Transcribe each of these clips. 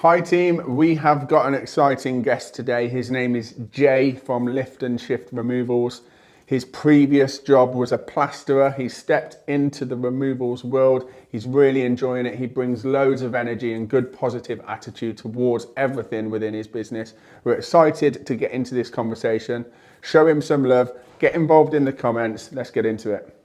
Hi team, we have got an exciting guest today. His name is Jay from Lift and Shift Removals. His previous job was a plasterer. He stepped into the removals world. He's really enjoying it. He brings loads of energy and good positive attitude towards everything within his business. We're excited to get into this conversation. Show him some love. Get involved in the comments. Let's get into it.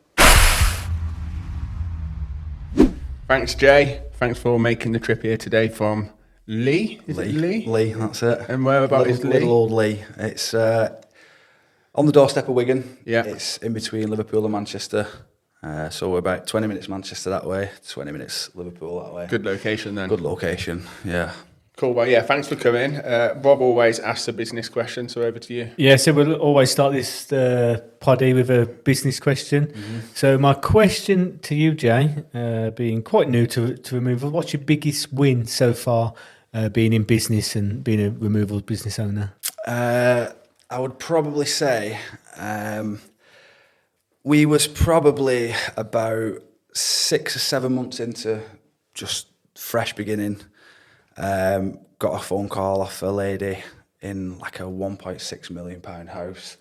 Thanks, Jay. Thanks for making the trip here today from Leigh. Is it Leigh? Leigh, that's it. And whereabouts is Leigh? Little old Leigh. It's on the doorstep of Wigan. Yeah. It's in between Liverpool and Manchester. So we're about 20 minutes Manchester that way, 20 minutes Liverpool that way. Good location then. Good location, yeah. Cool. Well, yeah, thanks for coming. Rob always asks a business question, so over to you. Yeah, so we'll always start this poddy with a business question. Mm-hmm. So my question to you, Jay, being quite new to removal, what's your biggest win so far being in business and being a removal business owner? I would probably say we was probably about 6 or 7 months into just fresh beginning. Got a phone call off a lady in like a £1.6 million house.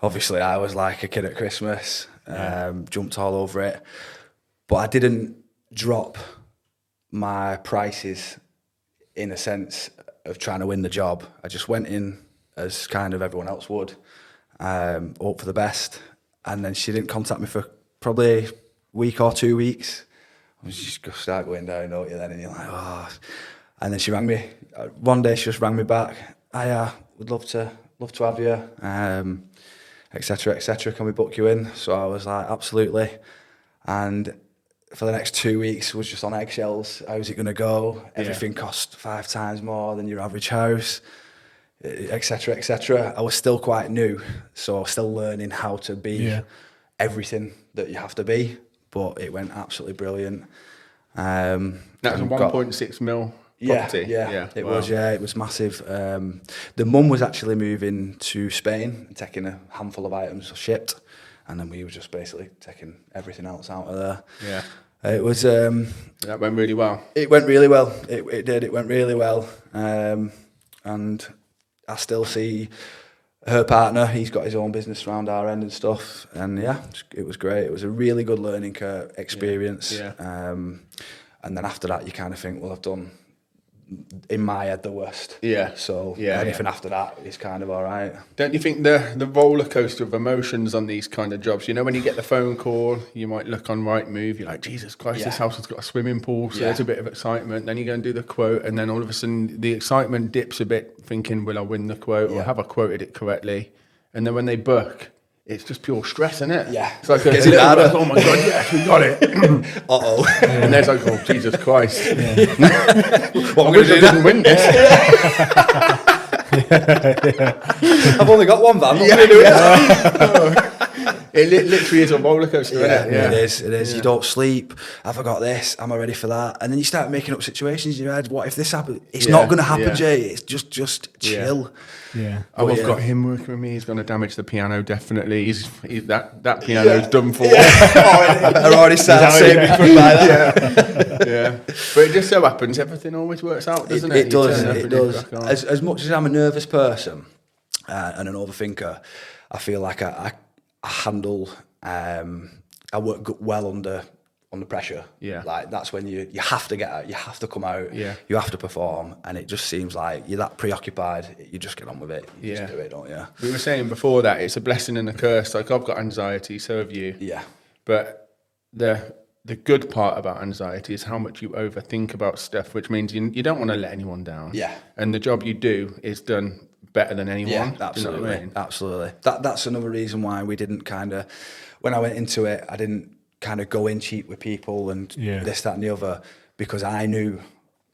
Obviously, I was like a kid at Christmas, jumped all over it. But I didn't drop my prices in a sense of trying to win the job. I just went in as kind of everyone else would, hope for the best. And then she didn't contact me for probably a week or 2 weeks. I was just going to start going down, don't you, then? And you're like, oh. And then she rang me. One day she just rang me back. I would love to have you, etc., etc. Can we book you in? So I was like, absolutely. And for the next 2 weeks was just on eggshells. How's it going to go? Everything cost 5 times more than your average house, etc., etc. I was still quite new, so still learning how to be everything that you have to be. But it went absolutely brilliant. That was a 1.6 mil. Property. Yeah, it was. Yeah, it was massive. The mum was actually moving to Spain and taking a handful of items shipped, and then we were just basically taking everything else out of there. Yeah, it was. That went really well. It went really well. It did. It went really well. And I still see her partner. He's got his own business around our end and stuff. And yeah, it was great. It was a really good learning experience. Yeah. And then after that, you kind of think, well, I've done, in my head, the worst. Yeah. So anything after that is kind of all right. Don't you think the roller coaster of emotions on these kind of jobs, you know, when you get the phone call, you might look on Rightmove, you're like, Jesus Christ, this house has got a swimming pool, so there's a bit of excitement. Then you go and do the quote, and then all of a sudden the excitement dips a bit, thinking, will I win the quote, or have I quoted it correctly? And then when they book, it's just pure stress, isn't it? Yeah. It's like a little bit, oh my God, yes, we got it. Uh-oh. And there's like, oh, Jesus Christ. What am I going to do? Didn't win this. I've only got one van. What am I going to do? It literally is a roller coaster, isn't it? Yeah, it is. It is. You don't sleep. Have I got this? Am I ready for that? And then you start making up situations in your head. What if this happens? It's not going to happen, Jay. It's just chill. Yeah. Oh, I've got him working with me. He's going to damage the piano, definitely. He's that piano's done for. I already started saving for that. Yeah. But it just so happens everything always works out, doesn't it? It does. It does. As much as I'm a nervous person and an overthinker, I feel like I handle. I work well under pressure. Yeah, like that's when you have to get out, you have to come out. Yeah, you have to perform, and it just seems like you're that preoccupied. You just get on with it. You just do it, don't you? We were saying before that it's a blessing and a curse. Like I've got anxiety, so have you. Yeah, but the good part about anxiety is how much you overthink about stuff, which means you don't want to let anyone down. Yeah, and the job you do is done better than anyone. Yeah, absolutely. You know what I mean? Absolutely. That's another reason why we didn't kind of, when I went into it, I didn't kind of go in cheap with people and this, that and the other, because I knew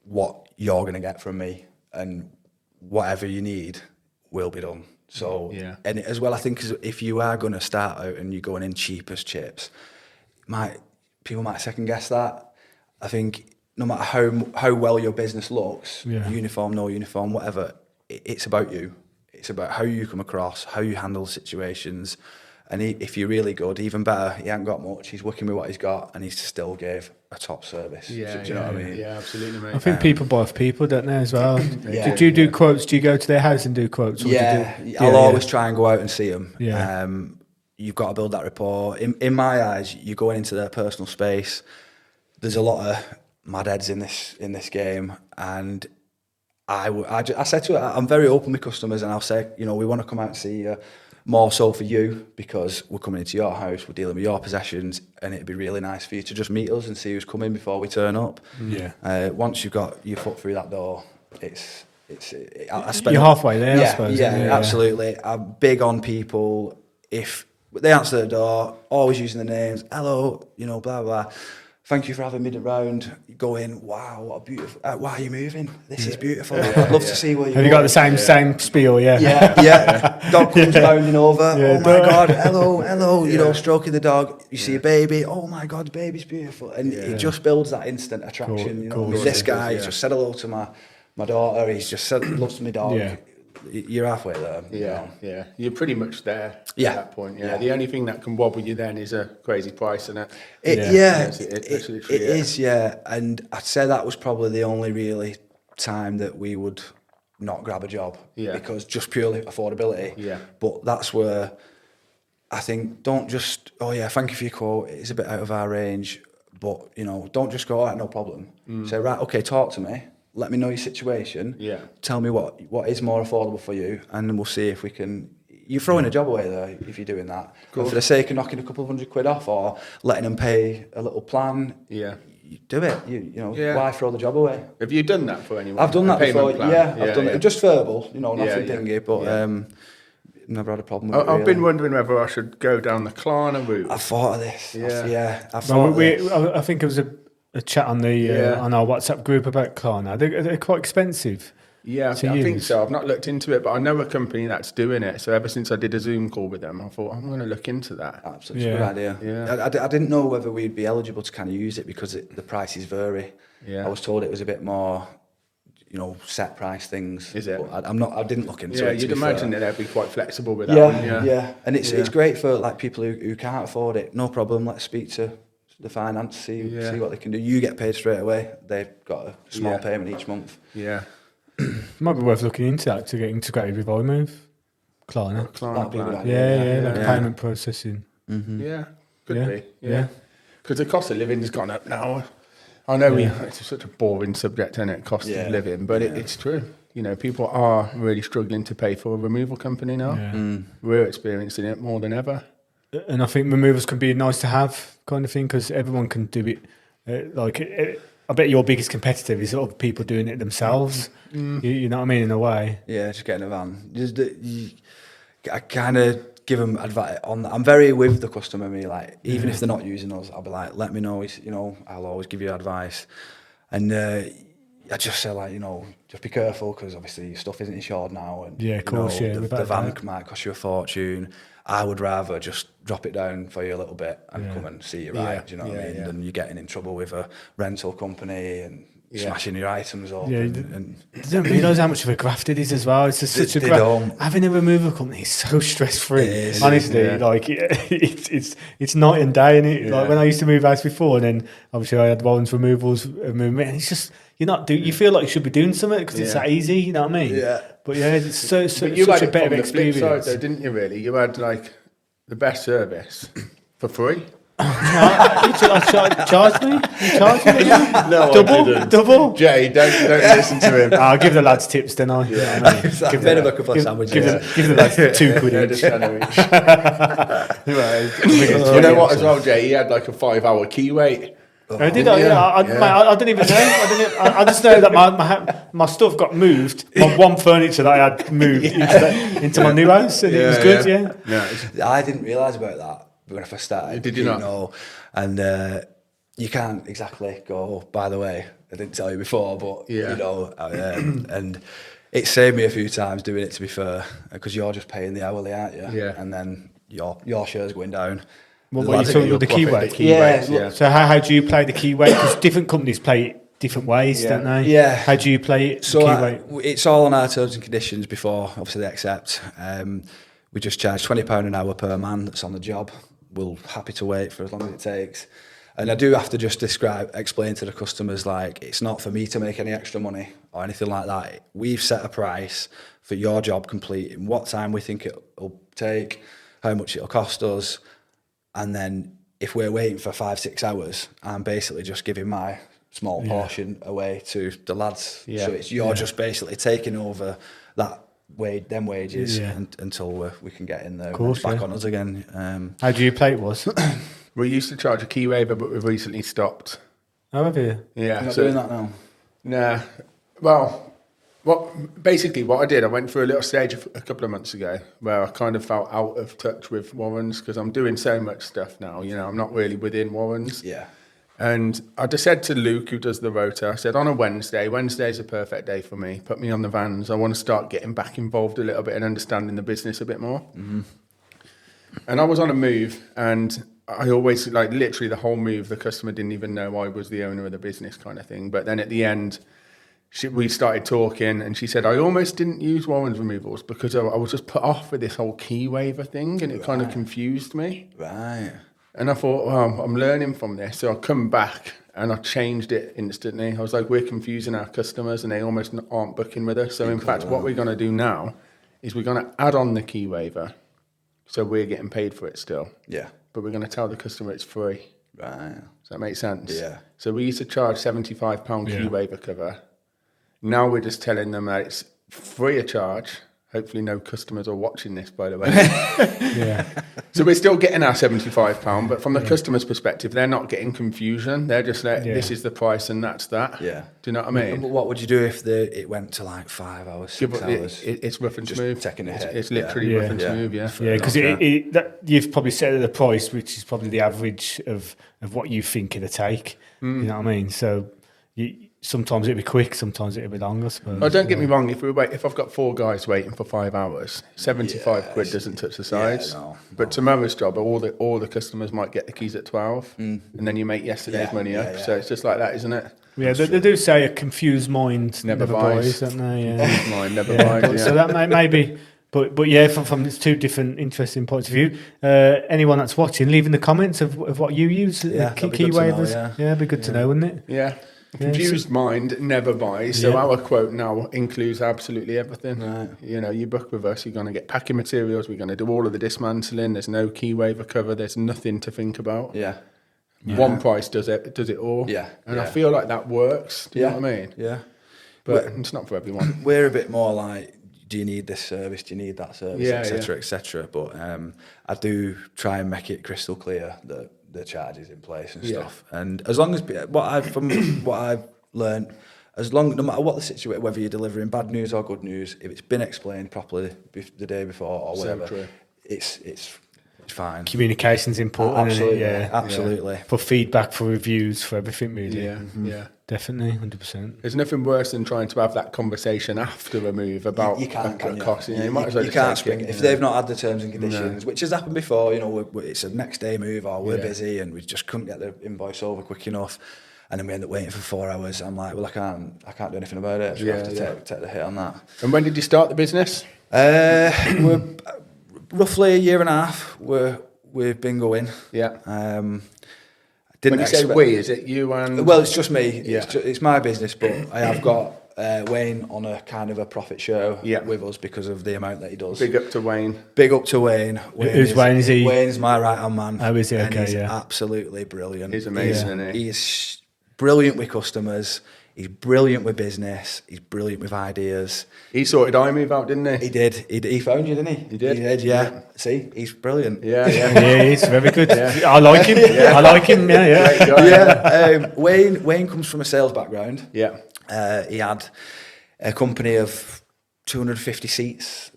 what you're going to get from me, and whatever you need will be done. So, and as well, I think if you are going to start out and you're going in cheap as chips, people might second guess that. I think no matter how well your business looks, uniform, no uniform, whatever, it's about you. It's about how you come across, how you handle situations, And if you're really good, even better, he ain't got much, he's working with what he's got, and he still gave a top service. Do you know what I mean? Yeah, absolutely, mate. I think people buy off people, don't they, as well? Yeah. Do you do quotes? Do you go to their house and do quotes? Or Yeah, do you I'll always try and go out and see them. Yeah. You've got to build that rapport. In my eyes, you're going into their personal space. There's a lot of mad heads in this game, and I said to her, I'm very open with customers, and I'll say, you know, we want to come out and see you, more so for you, because we're coming into your house, we're dealing with your possessions, and it'd be really nice for you to just meet us and see who's coming before we turn up. Yeah. Once you've got your foot through that door, I spend, You're halfway there, yeah, I suppose. Yeah, absolutely. I'm big on people. If they answer the door, always using the names, hello, you know, blah, blah. Thank you for having me around. Going, wow, what a beautiful. Why are you moving? This is beautiful. I'd love to see where you Have you got the same spiel? Yeah. Yeah. Dog comes bounding over. Yeah, Oh my God, hello. You know, stroking the dog. You see a baby. Oh my God, the baby's beautiful. And it just builds that instant attraction. You know, this guy just said hello to my daughter. He's just said loves my dog. Yeah. You're halfway there. Yeah. You're pretty much there at that point. Yeah. The only thing that can wobble you then is a crazy price, isn't it? It is, yeah. And I'd say that was probably the only really time that we would not grab a job. Yeah. Because just purely affordability. Yeah. But that's where I think, don't just, thank you for your quote, it's a bit out of our range, but, you know, don't just go, all right, no problem. Say, right, okay, talk to me. Let me know your situation. Yeah. Tell me what is more affordable for you, and then we'll see if we can. You're throwing a job away there if you're doing that. But for the sake of knocking a couple of £100 off or letting them pay a little plan, you do it. You know, why throw the job away? Have you done that for anyone? I've done that before. I've done it. Just verbal, you know, nothing dingy, but never had a problem with it. I've been wondering whether I should go down the Klarna route. I thought of this. I thought Well, of this. I think it was a chat on the on our WhatsApp group about Klarna. They're quite expensive. Yeah, I think so. I've not looked into it, but I know a company that's doing it. So ever since I did a Zoom call with them, I thought I'm going to look into that. Absolutely, good idea. Yeah. I didn't know whether we'd be eligible to kind of use it because the prices vary. Yeah. I was told it was a bit more, you know, set price things. Is it? But I didn't look into it. Yeah, to you'd be imagine fair. that they'd be quite flexible with that one. Yeah. And it's great for like people who can't afford it. No problem. Let's speak to the finance, see what they can do. You get paid straight away. They've got a small payment each month. Yeah. Might be worth looking into that to get integrated with i-mve. Klarna. Klarna be a good plan. idea. Payment processing. Yeah, could be. Yeah. Because the cost of living's gone up now. I know it's such a boring subject, isn't it? Cost of living, but it's true. You know, people are really struggling to pay for a removal company now. Yeah. We're experiencing it more than ever. And I think removals can be a nice to have kind of thing because everyone can do it. I bet your biggest competitor is sort of people doing it themselves. You know what I mean, in a way. Yeah, just getting a van. I kind of give them advice on that. I'm very with the customer. Me, like even if they're not using us, I'll be like, let me know. You know, I'll always give you advice, and I just say like, you know, just be careful because obviously your stuff isn't insured now, and of course, the van might cost you a fortune. I would rather just drop it down for you a little bit and come and see you right. Do you know what I mean? Than you getting in trouble with a rental company and smashing your items up. Yeah, you don't realise how much of a graft it is as well. It's just such a graft. Having a removal company is so stress free. Honestly, like it's night and day, innit? Like when I used to move house before, and then obviously I had Rollins removals movement, and it's just you feel like you should be doing something because it's that easy. You know what I mean? Yeah. But it's such had a better experience. Side, though, didn't you? Really, you had like the best service for free. Charge me? You charge me? No, double. Jay, don't listen to him. I'll give the lads tips, then I. Give them a couple of sandwiches. Give the lads £2 each. You know what? As well, Jay, he had like a 5-hour key wait. I did. Mate, I didn't even know. I just know that my stuff got moved. My one furniture that I had moved into my new house, and it was good. Yeah. I didn't realise about that when I first started. Did you not? Know, and you can't exactly go. Oh, by the way, I didn't tell you before, but you know, and it saved me a few times doing it. To be fair, because you're just paying the hourly, aren't you? Yeah. And then your share's going down. What are you talking about, the key weight? Yeah. So how do you play the key weight? Because different companies play it different ways, don't they? Yeah. How do you play it? So it's all on our terms and conditions before, obviously, they accept. we just charge £20 an hour per man that's on the job. We're happy to wait for as long as it takes. And I do have to just explain to the customers, like, it's not for me to make any extra money or anything like that. We've set a price for your job complete, in what time we think it'll take, how much it'll cost us. And then if we're waiting for 5-6 hours, I'm basically just giving my small portion away to the lads. Yeah. So you're just basically taking over them wages until we can get in there. Course, and it's back on us again. How do you play it was? We used to charge a key waiver, but we've recently stopped. Oh, have you? Yeah. You're not doing that now? Nah. Well, what I did, I went through a little stage a couple of months ago where I kind of felt out of touch with Warrens because I'm doing so much stuff now. You know, I'm not really within Warrens. Yeah. And I just said to Luke, who does the rota, I said, on a Wednesday's a perfect day for me. Put me on the vans. I want to start getting back involved a little bit and understanding the business a bit more. Mm-hmm. And I was on a move, and I always, like, literally the whole move, the customer didn't even know I was the owner of the business kind of thing. But then at the end, we started talking, and she said, I almost didn't use Warren's removals because I was just put off with this whole key waiver thing, and it kind of confused me. Right. And I thought, well, I'm learning from this. So I come back and I changed it instantly. I was like, we're confusing our customers and they almost aren't booking with us. So in fact, what we're going to do now is we're going to add on the key waiver. So we're getting paid for it still. Yeah. But we're going to tell the customer it's free. Right. Does that make sense? Yeah. So we used to charge £75 key waiver cover. Now we're just telling them that it's free of charge. Hopefully no customers are watching this, by the way. Yeah. So we're still getting our £75, but from the customer's perspective, they're not getting confusion. They're just like, this is the price and that's that. Yeah. Do you know what I mean? What would you do if it went to like 5 hours, 6 hours? It's rough and Just smooth. taking a hit. It's literally rough and smooth, yeah. Yeah, because you've probably set the price, which is probably the average of what you think it'll take. You know what I mean? So sometimes it'll be quick, sometimes it'll be long, I suppose. Oh, don't get me wrong. If I've got 4 guys waiting for 5 hours, 75 quid doesn't touch the sides. No. But tomorrow's job, all the customers might get the keys at 12, and then you make yesterday's money up. So it's just like that, isn't it? Yeah, they do say a confused mind Never buys, don't they? Yeah. Confused mind never buys. Yeah. So that may be. But yeah, from these two different interesting points of view. Anyone that's watching, leave in the comments of what you use. Key waivers. It'd be good to know, wouldn't it? Yeah. Confused mind never buys. So our quote now includes absolutely everything. Right. You know, you book with us, you're going to get packing materials. We're going to do all of the dismantling. There's no key waiver cover. There's nothing to think about. Yeah. One price does it all. Yeah. And I feel like that works. Do you know what I mean? Yeah. But it's not for everyone. We're a bit more like, do you need this service? Do you need that service? Yeah, etc. etc. But I do try and make it crystal clear that the charges in place and stuff. And as long as what I've learned, no matter what the situation, whether you're delivering bad news or good news, if it's been explained properly the day before or whatever, it's fine. Communication's important. Absolutely, isn't it? absolutely. For feedback, for reviews, for everything, really. Yeah. Definitely, 100%. There's nothing worse than trying to have that conversation after a move about you can't, cost. You, you might as well you just can't take spring it. if they've not had the terms and conditions, which has happened before. You know, it's a next day move, or we're busy and we just couldn't get the invoice over quick enough, and then we end up waiting for 4 hours. I'm like, well, I can't do anything about it. So I have to take the hit on that. And when did you start the business? We're roughly a year and a half. We've been going. Yeah. Didn't when you say we, is it you and... Well, it's just me. Yeah. It's my business, but I have got Wayne on a kind of a profit share with us because of the amount that he does. Big up to Wayne. Big up to Wayne. Who's Wayne? Is he? Wayne's my right-hand man. Oh, is he? And Okay, he's yeah. absolutely brilliant. He's amazing, isn't he? He's brilliant with customers. He's brilliant with business. He's brilliant with ideas. He sorted i-mve out, didn't he? He did. He phoned you, didn't he? He did. He did, yeah. See, he's brilliant. Yeah. Yeah, he's very good. I like him. I like him. Yeah. Great guy. Yeah. Wayne comes from a sales background. Yeah. He had a company of 250 seats,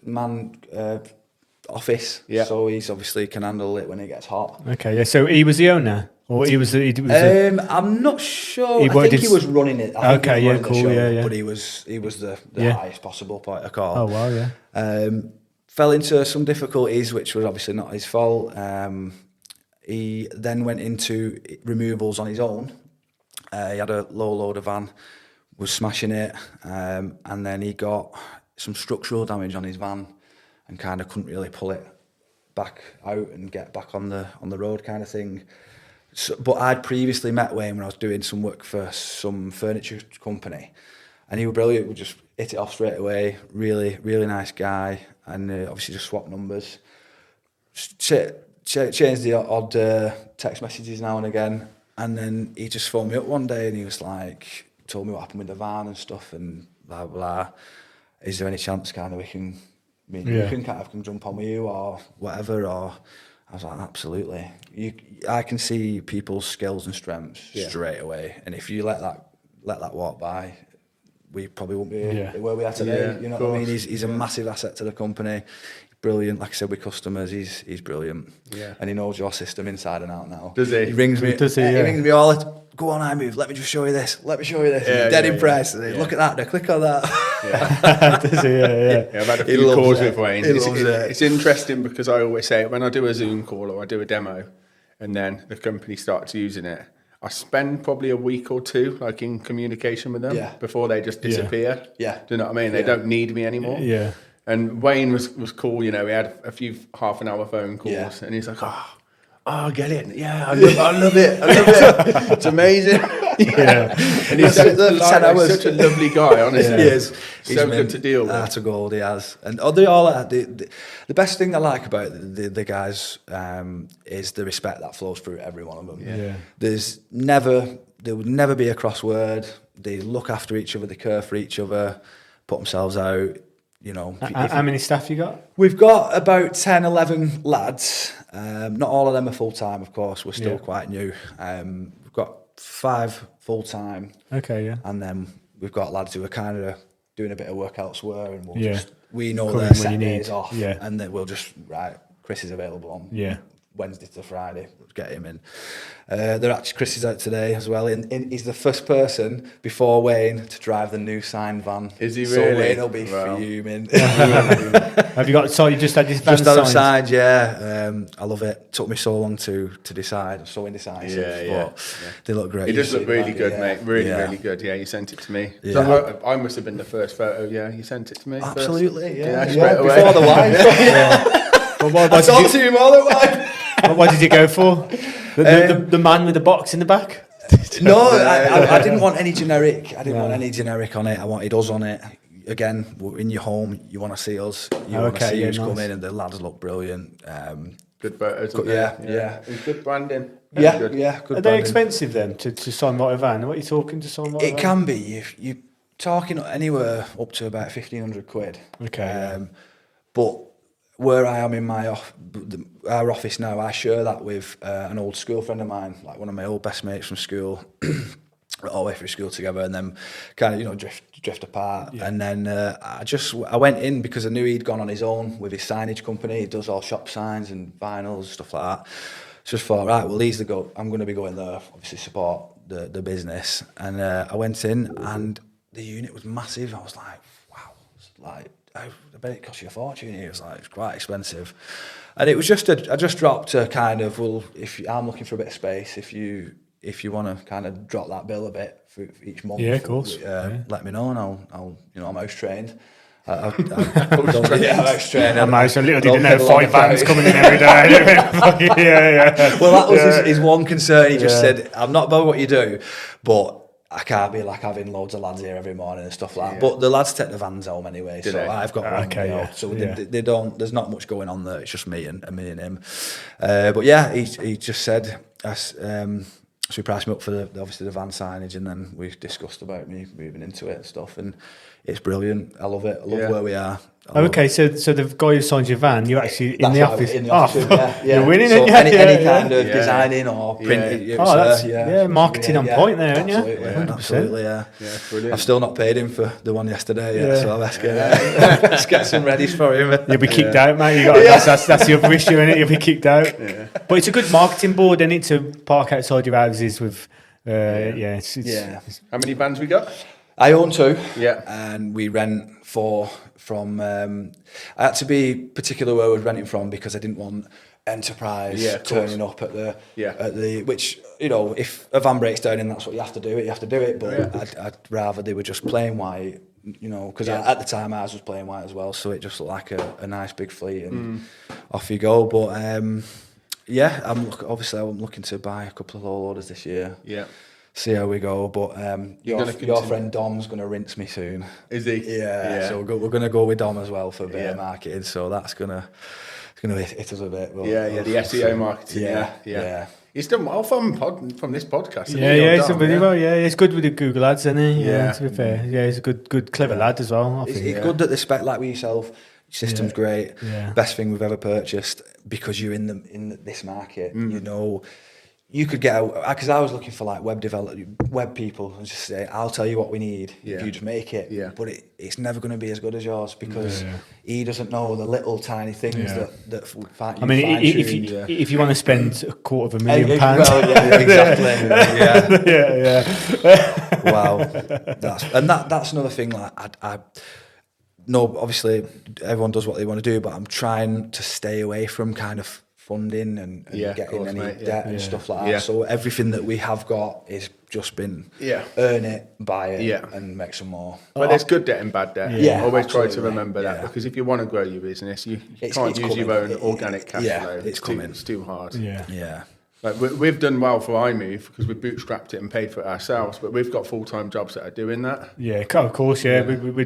office. Yeah. So he's obviously can handle it when it gets hot. Okay. Yeah. So he was the owner, or he was. I'm not sure. I think he was running it. I think he was running the show, yeah. But he was the highest possible point of call. Oh wow, yeah. Fell into some difficulties, which was obviously not his fault. He then went into removals on his own. He had a low loader van, was smashing it, and then he got some structural damage on his van, and kind of couldn't really pull it back out and get back on the road kind of thing. So, but I'd previously met Wayne when I was doing some work for some furniture company, and he was brilliant. We just hit it off straight away. Really, really nice guy, and obviously just swapped numbers. Changed the odd text messages now and again, and then he just phoned me up one day and he was like, told me what happened with the van and stuff and blah blah. Is there any chance kind of we can kind of come jump on with you or whatever? Or I was like, absolutely. I can see people's skills and strengths straight away, and if you let that walk by, we probably won't be where we are today. Yeah, you know what I mean? He's a massive asset to the company. Brilliant, like I said, with customers, he's brilliant. Yeah, and he knows your system inside and out now. Does he? He rings me. Does he? He rings me all. Go on, i-mve. Let me just show you this. Let me show you this. Yeah, Dead impressed. Look at that. Now click on that. Does he? Yeah. I've had a few calls with Wayne. It's It's interesting because I always say when I do a Zoom call or I do a demo, and then the company starts using it, I spend probably a week or two like in communication with them before they just disappear. Yeah. Do you know what I mean? They don't need me anymore. Yeah. And Wayne was cool, you know, we had a few half-an-hour phone calls and he's like, oh, I get it. Yeah, I love it. It's amazing. Yeah. And he's such a lovely guy, honestly. He is. So good to deal with. Heart of gold, he has. And they all are. The best thing I like about the guys is the respect that flows through every one of them. Yeah. There would never be a crossword. They look after each other, they care for each other, put themselves out. You know, How many staff you got? We've got about 10, 11 lads. Not all of them are full-time, of course. We're still quite new. We've got 5 full-time. Okay, yeah. And then we've got lads who are kind of doing a bit of work elsewhere, and we know Come their in when set you need. days off. Yeah. And then we'll just, Chris is available on Wednesday to Friday. Let's get him in. Chris is out today as well. He's the first person before Wayne to drive the new signed van. Is he so really? So Wayne will be fuming. Have you got? So you just had this van Just had them signed? signed, yeah. I love it. Took me so long to decide. I'm so indecisive. But they look great. He does look really good, mate. Really good. Yeah, you sent it to me. Yeah. So I must have been the first photo. Yeah, you sent it to me. Absolutely. First. Straight away. Before the wine. I talked to him all the wine. What did you go for? The man with the box in the back? No, I didn't want any generic. I didn't want any generic on it. I wanted us on it. Again, we're in your home, you want to see us. You want to see who's coming, and the lads look brilliant. Good photos. Yeah. Good branding. Yeah, good. Yeah. Good Are they expensive then to sign a van? What are you talking to sign a van? It can be. You're talking anywhere up to about 1,500 quid. Okay. But where I am in our office now, I share that with an old school friend of mine, like one of my old best mates from school. We're all the way through school together, and then kind of drift apart. Yeah. And then I went in because I knew he'd gone on his own with his signage company. He does all shop signs and vinyls, stuff like that. So just thought, right, well, he's the go. I'm going to be going there, obviously support the business. And I went in, and the unit was massive. I was like, wow, I bet it cost you a fortune. It was like, it's quite expensive. And it was just I just dropped a kind of, well, I'm looking for a bit of space, if you want to kind of drop that bill a bit for each month, of course. Let me know, and I'll I'm house trained. I'm house trained. I'm house. I literally didn't know 5 vans coming in every day. Yeah. Well, that was his one concern. He just said, "I'm not about what you do, but I can't be like having loads of lads here every morning and stuff like that." But the lads take the vans home anyway, I've got one. Okay, So they don't. There's not much going on there. It's just me and him. But yeah, he just said. So he priced me up for obviously the van signage, and then we discussed about me moving into it and stuff, and it's brilliant. I love it. I love where we are. Okay, so the guy who signed your van, you're actually in the office. In the office, yeah. You're winning so it. Any kind of designing or printing. That's marketing on point there, isn't you? Absolutely, yeah. Yeah, brilliant. I've still not paid him for the one yesterday, so let's get some readies for him. You'll be kicked out, mate. That's the other issue, innit? You'll be kicked out. Yeah. But it's a good marketing board, isn't it, to park outside your houses with. How many vans we got? I own 2. Yeah. And we rent 4 from. I had to be particular where I was renting from because I didn't want Enterprise turning up at the which, you know, if a van breaks down and that's what you have to do it. But I'd rather they were just plain white, you know, because at the time ours was plain white as well, so it just looked like a nice big fleet, and off you go. But yeah, I'm looking to buy a couple of low loaders this year. Yeah. See how we go. But your friend Dom's going to rinse me soon. Is he? Yeah. So we're going to go with Dom as well for a bit of marketing. So that's gonna hit us a bit. But, the SEO marketing. Yeah. He's done well from this podcast. He's done really well. Yeah, he's good with the Google ads, isn't he? Yeah, to be fair. Yeah, he's a good, clever lad as well. I think. He's good at the spec, like with yourself. System's great. Yeah. Best thing we've ever purchased, because you're in this market. You know, you could get out, because I was looking for like web people, and just say, I'll tell you what we need if you just make it. Yeah. But it's never going to be as good as yours, because he doesn't know the little tiny things that I mean, if you want to spend £250,000 pounds, well, exactly. Yeah. Wow. That's another thing. Like I no, obviously everyone does what they want to do, but I'm trying to stay away from kind of funding and getting any debt and stuff like that. Yeah. So everything that we have got is just been earn it, buy it, and make some more. But there's good debt and bad debt. Yeah, always try to remember that, because if you want to grow your business, you can't use your own organic cash flow. It's too hard. Yeah. Like we've done well for i-mve because we bootstrapped it and paid for it ourselves, but we've got full-time jobs that are doing that. Yeah, of course. Yeah, we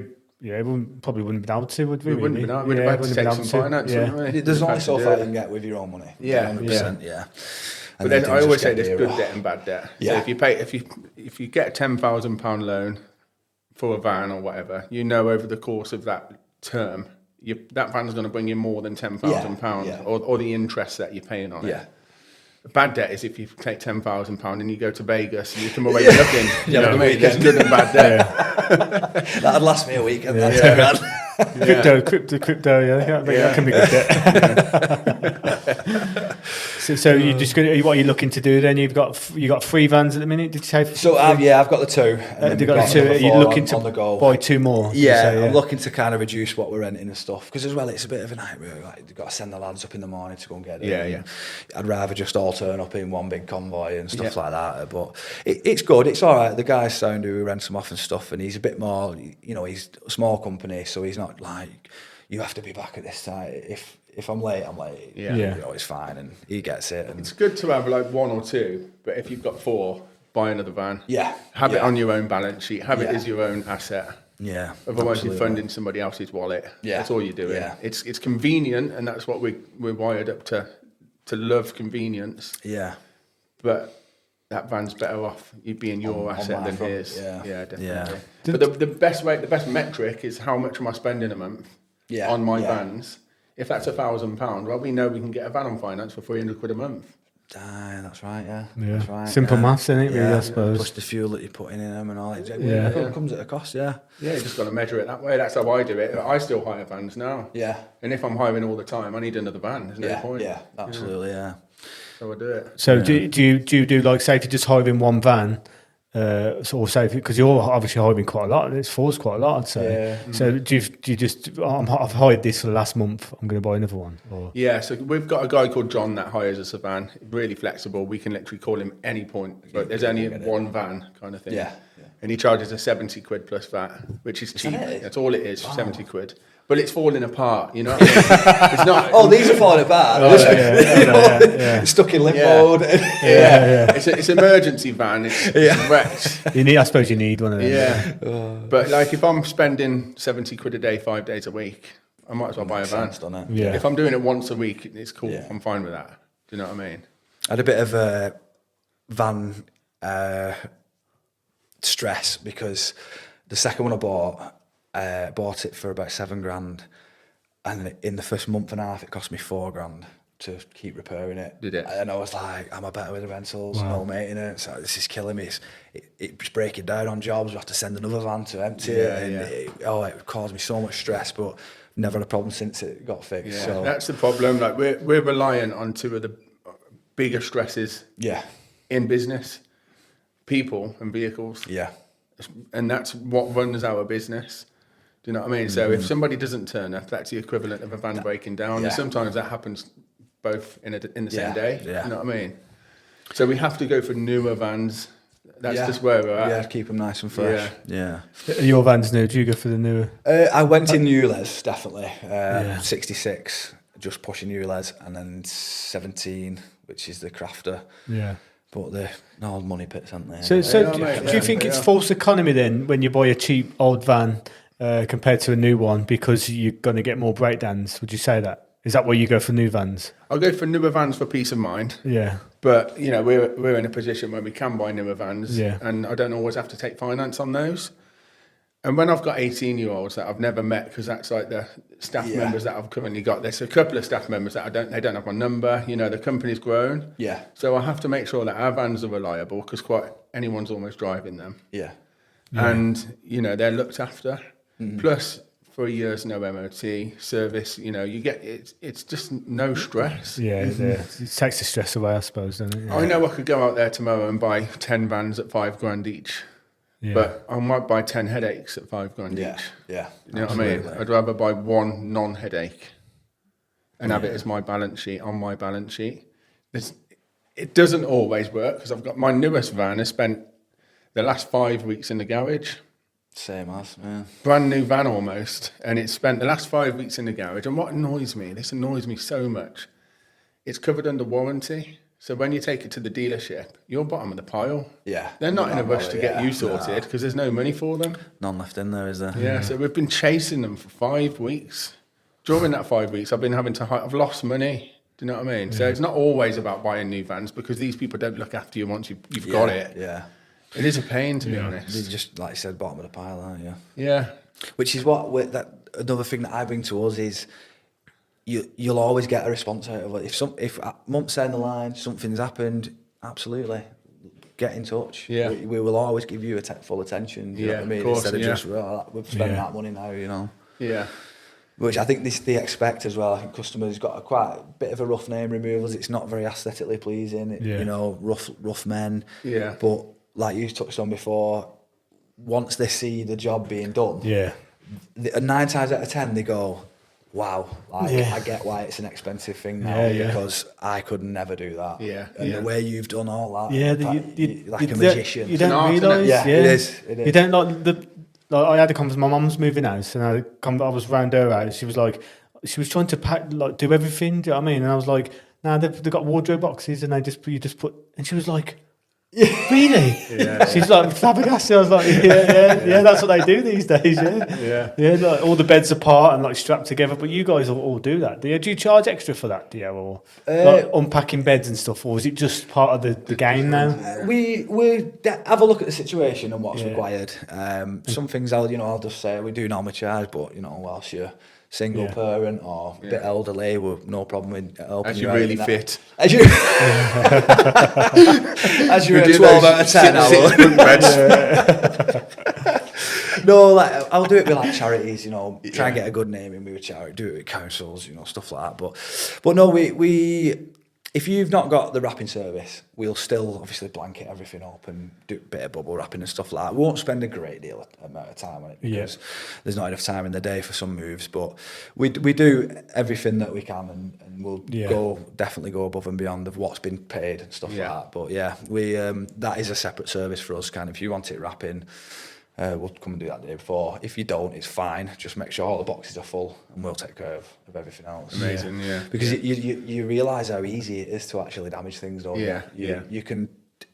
probably wouldn't have been able to, would we? We wouldn't have been able to. We'd have had to take some finance. There's only so far you can get with your own money. 100%. But then I always say there's good debt and bad debt. So if you get a £10,000 loan for a van or whatever, you know over the course of that term, that van's going to bring you more than £10,000 or the interest that you're paying on it. Bad debt is if you take £10,000 and you go to Vegas and you come away with nothing. You know what I mean? That's good and bad debt. That'd last me a week. And Crypto, that can be good debt. So you just what are you looking to do then? You got 3 vans at the minute. Did you say? So I've got the 2. You've got the 2. Are you looking to buy 2 more? Yeah, I'm looking to kind of reduce what we're renting and stuff, because as well it's a bit of a nightmare. Like, you've got to send the lads up in the morning to go and get them. Yeah. I'd rather just all turn up in one big convoy and stuff like that. But it's good. It's all right. The guy's sound who rents them off and stuff, and he's a bit more. You know, he's a small company, so he's not like, you have to be back at this time. If I'm late, I'm late. You know, it's fine, and he gets it. And it's good to have like 1 or 2, but if you've got 4, buy another van. Have it on your own balance sheet. Have it as your own asset. Yeah. Otherwise, you're funding somebody else's wallet. That's all you're doing. Yeah. It's convenient, and that's what we're wired up to love convenience. Yeah. But that van's better off you being your asset than his. Yeah, definitely. Yeah. But the best metric is how much am I spending a month on my vans. If that's £1,000, well, we know we can get a van on finance for £300 a month. That's right, That's right. Simple maths, isn't it, really, I suppose? Plus the fuel that you're putting in them and all that. It comes at a cost, Yeah, you just got to measure it that way. That's how I do it. I still hire vans now. Yeah. And if I'm hiring all the time, I need another van. There's no point. Yeah, absolutely, So I do it. So do you do like, say if you're just hiring one van, or say because you're obviously hiring quite a lot, it's forced quite a lot, I'd say. So do you just I've hired this for the last month, I'm going to buy another one? Or? Yeah, so we've got a guy called John that hires us a van, really flexible. We can literally call him any point, but there's only one van kind of thing. Yeah. And he charges us £70 plus VAT, which is cheap. That's all it is, £70. But it's falling apart, you know what I mean? It's not. These are falling apart. It's stuck in limp mode. It's emergency van. It's wrecked. I suppose you need one of them. Yeah. But like, if I'm spending £70 a day, 5 days a week, I might as well buy a van. If I'm doing it once a week, it's cool. I'm fine with that. Do you know what I mean? I had a bit of a van stress, because the second one I bought it for about £7,000, and in the first month and a half it cost me £4,000 to keep repairing it. Did it? And I was like, am I better with the rentals? No maintenance. So this is killing me. It's breaking down on jobs. We have to send another van to empty it. It caused me so much stress, but never had a problem since it got fixed. Yeah, so that's the problem. Like, we're reliant on 2 of the bigger stresses in business: people and vehicles. Yeah. And that's what runs our business. Do you know what I mean? So if somebody doesn't turn up, that's the equivalent of a van breaking down. And sometimes that happens both in the same day. Yeah. You know what I mean? So we have to go for newer vans That's just where we're at. Yeah, keep them nice and fresh. Yeah. Your vans new? Do you go for the newer? I went in ULEZ, definitely. 66, just pushing ULEZ, and then 17, which is the crafter. Yeah. But they're all money pits, aren't they? So do you think it's false economy then when you buy a cheap old van compared to a new one because you're going to get more breakdowns? Would you say that? Is that why you go for new vans? I'll go for newer vans for peace of mind. Yeah. But, you know, we're in a position where we can buy newer vans. Yeah. And I don't always have to take finance on those. And when I've got 18-year-olds that I've never met, because that's like the staff members that I've currently got, there's a couple of staff members that they don't have my number. You know, the company's grown. Yeah. So I have to make sure that our vans are reliable because anyone's almost driving them. Yeah. And, you know, they're looked after. Plus, 3 years, no MOT, service, you know, you get, it's just no stress. Yeah, it takes the stress away, I suppose, doesn't it? Yeah. I know I could go out there tomorrow and buy 10 vans at $5,000 each. Yeah. But I might buy 10 headaches at $5,000 each. Yeah. You know what I mean? I'd rather buy one non-headache and have it as my balance sheet, on my balance sheet. It doesn't always work because I've got my newest van has spent the last 5 weeks in the garage. Same as, yeah. Brand new van almost. And it's spent the last 5 weeks in the garage. And what annoys me, this annoys me so much, it's covered under warranty. So when you take it to the dealership, you're bottom of the pile. Yeah. They're not in a rush to get you sorted because there's no money for them. None left in there, is there? Yeah, so we've been chasing them for 5 weeks. During that 5 weeks, I've been I've lost money. Do you know what I mean? So it's not always about buying new vans because these people don't look after you once you've got it. Yeah. It is a pain, to be honest. You're just, like you said, bottom of the pile, aren't you? Yeah. Which is another thing that I bring to us is you'll always get a response out of it. If months down the line something's happened, absolutely get in touch. Yeah. We will always give you full attention. You know what I mean? Of course, Instead of just we've spent that money now, you know. Yeah. Which I think they expect as well. I think customers got quite a bit of a rough name, removals. It's not very aesthetically pleasing. You know, rough men. Yeah. But like you touched on before, once they see the job being done, 9 times out of 10 they go, wow, I get why it's an expensive thing now because I could never do that. Yeah. And the way you've done all that, like a magician. You don't realise. Yeah, it is. You don't I had a conversation. My mum's moving house, and I was round her house. She was trying to pack, do everything. Do you know what I mean? And I was like, nah, they've got wardrobe boxes, and you just put. And she was like, really? Yeah. She's like flabbergasted. I was like, yeah, that's what they do these days. Yeah. Like, all the beds apart and strapped together. But you guys all do that. Do you charge extra for that? Do you, or unpacking beds and stuff, or is it just part of the game now? We have a look at the situation and what's required. Some things I'll just say we do normally charge, but whilst you're single parent or a bit elderly, we're no problem in helping as you you're really fit. As you as you're a 12 out of 10 No, I'll do it with charities, try and get a good name in with a charity, do it with councils, stuff like that. But no, we if you've not got the wrapping service, we'll still obviously blanket everything up and do a bit of bubble wrapping and stuff like that. We won't spend a great deal amount of time on it because there's not enough time in the day for some moves. But we do everything that we can and we'll definitely go above and beyond of what's been paid and stuff like that. But we that is a separate service for us. If you want it wrapping, we'll come and do that the day before. If you don't, it's fine. Just make sure all the boxes are full and we'll take care of everything else. Amazing, Because you realise how easy it is to actually damage things, don't you? You can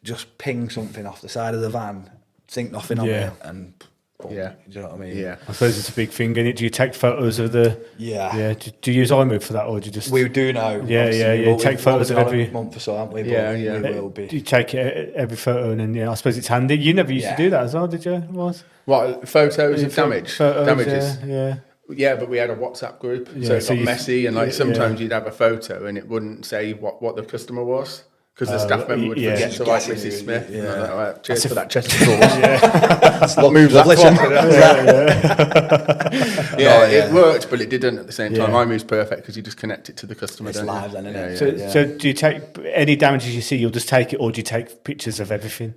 just ping something off the side of the van, think nothing of it, and boom. Do you know what I mean? Yeah. I suppose it's a big thing, isn't it? Do you take photos of the... Do you use i-mve for that, or do you just... We do now. You take photos of every... month or so, haven't we? We will be. You take every photo and then, I suppose it's handy. You never used to do that as well, did you? What, photos of damages? Yeah. Yeah, but we had a WhatsApp group, so it got messy, and sometimes you'd have a photo and it wouldn't say what the customer was. Because the staff member would forget to write Mrs. Smith. And I was like, all right, cheers for that chest of drawers. What moves that one? It worked, but it didn't at the same time. iMove's perfect because you just connect it to the customer. It's live then, isn't it? So do you take any damages you see, you'll just take it, or do you take pictures of everything?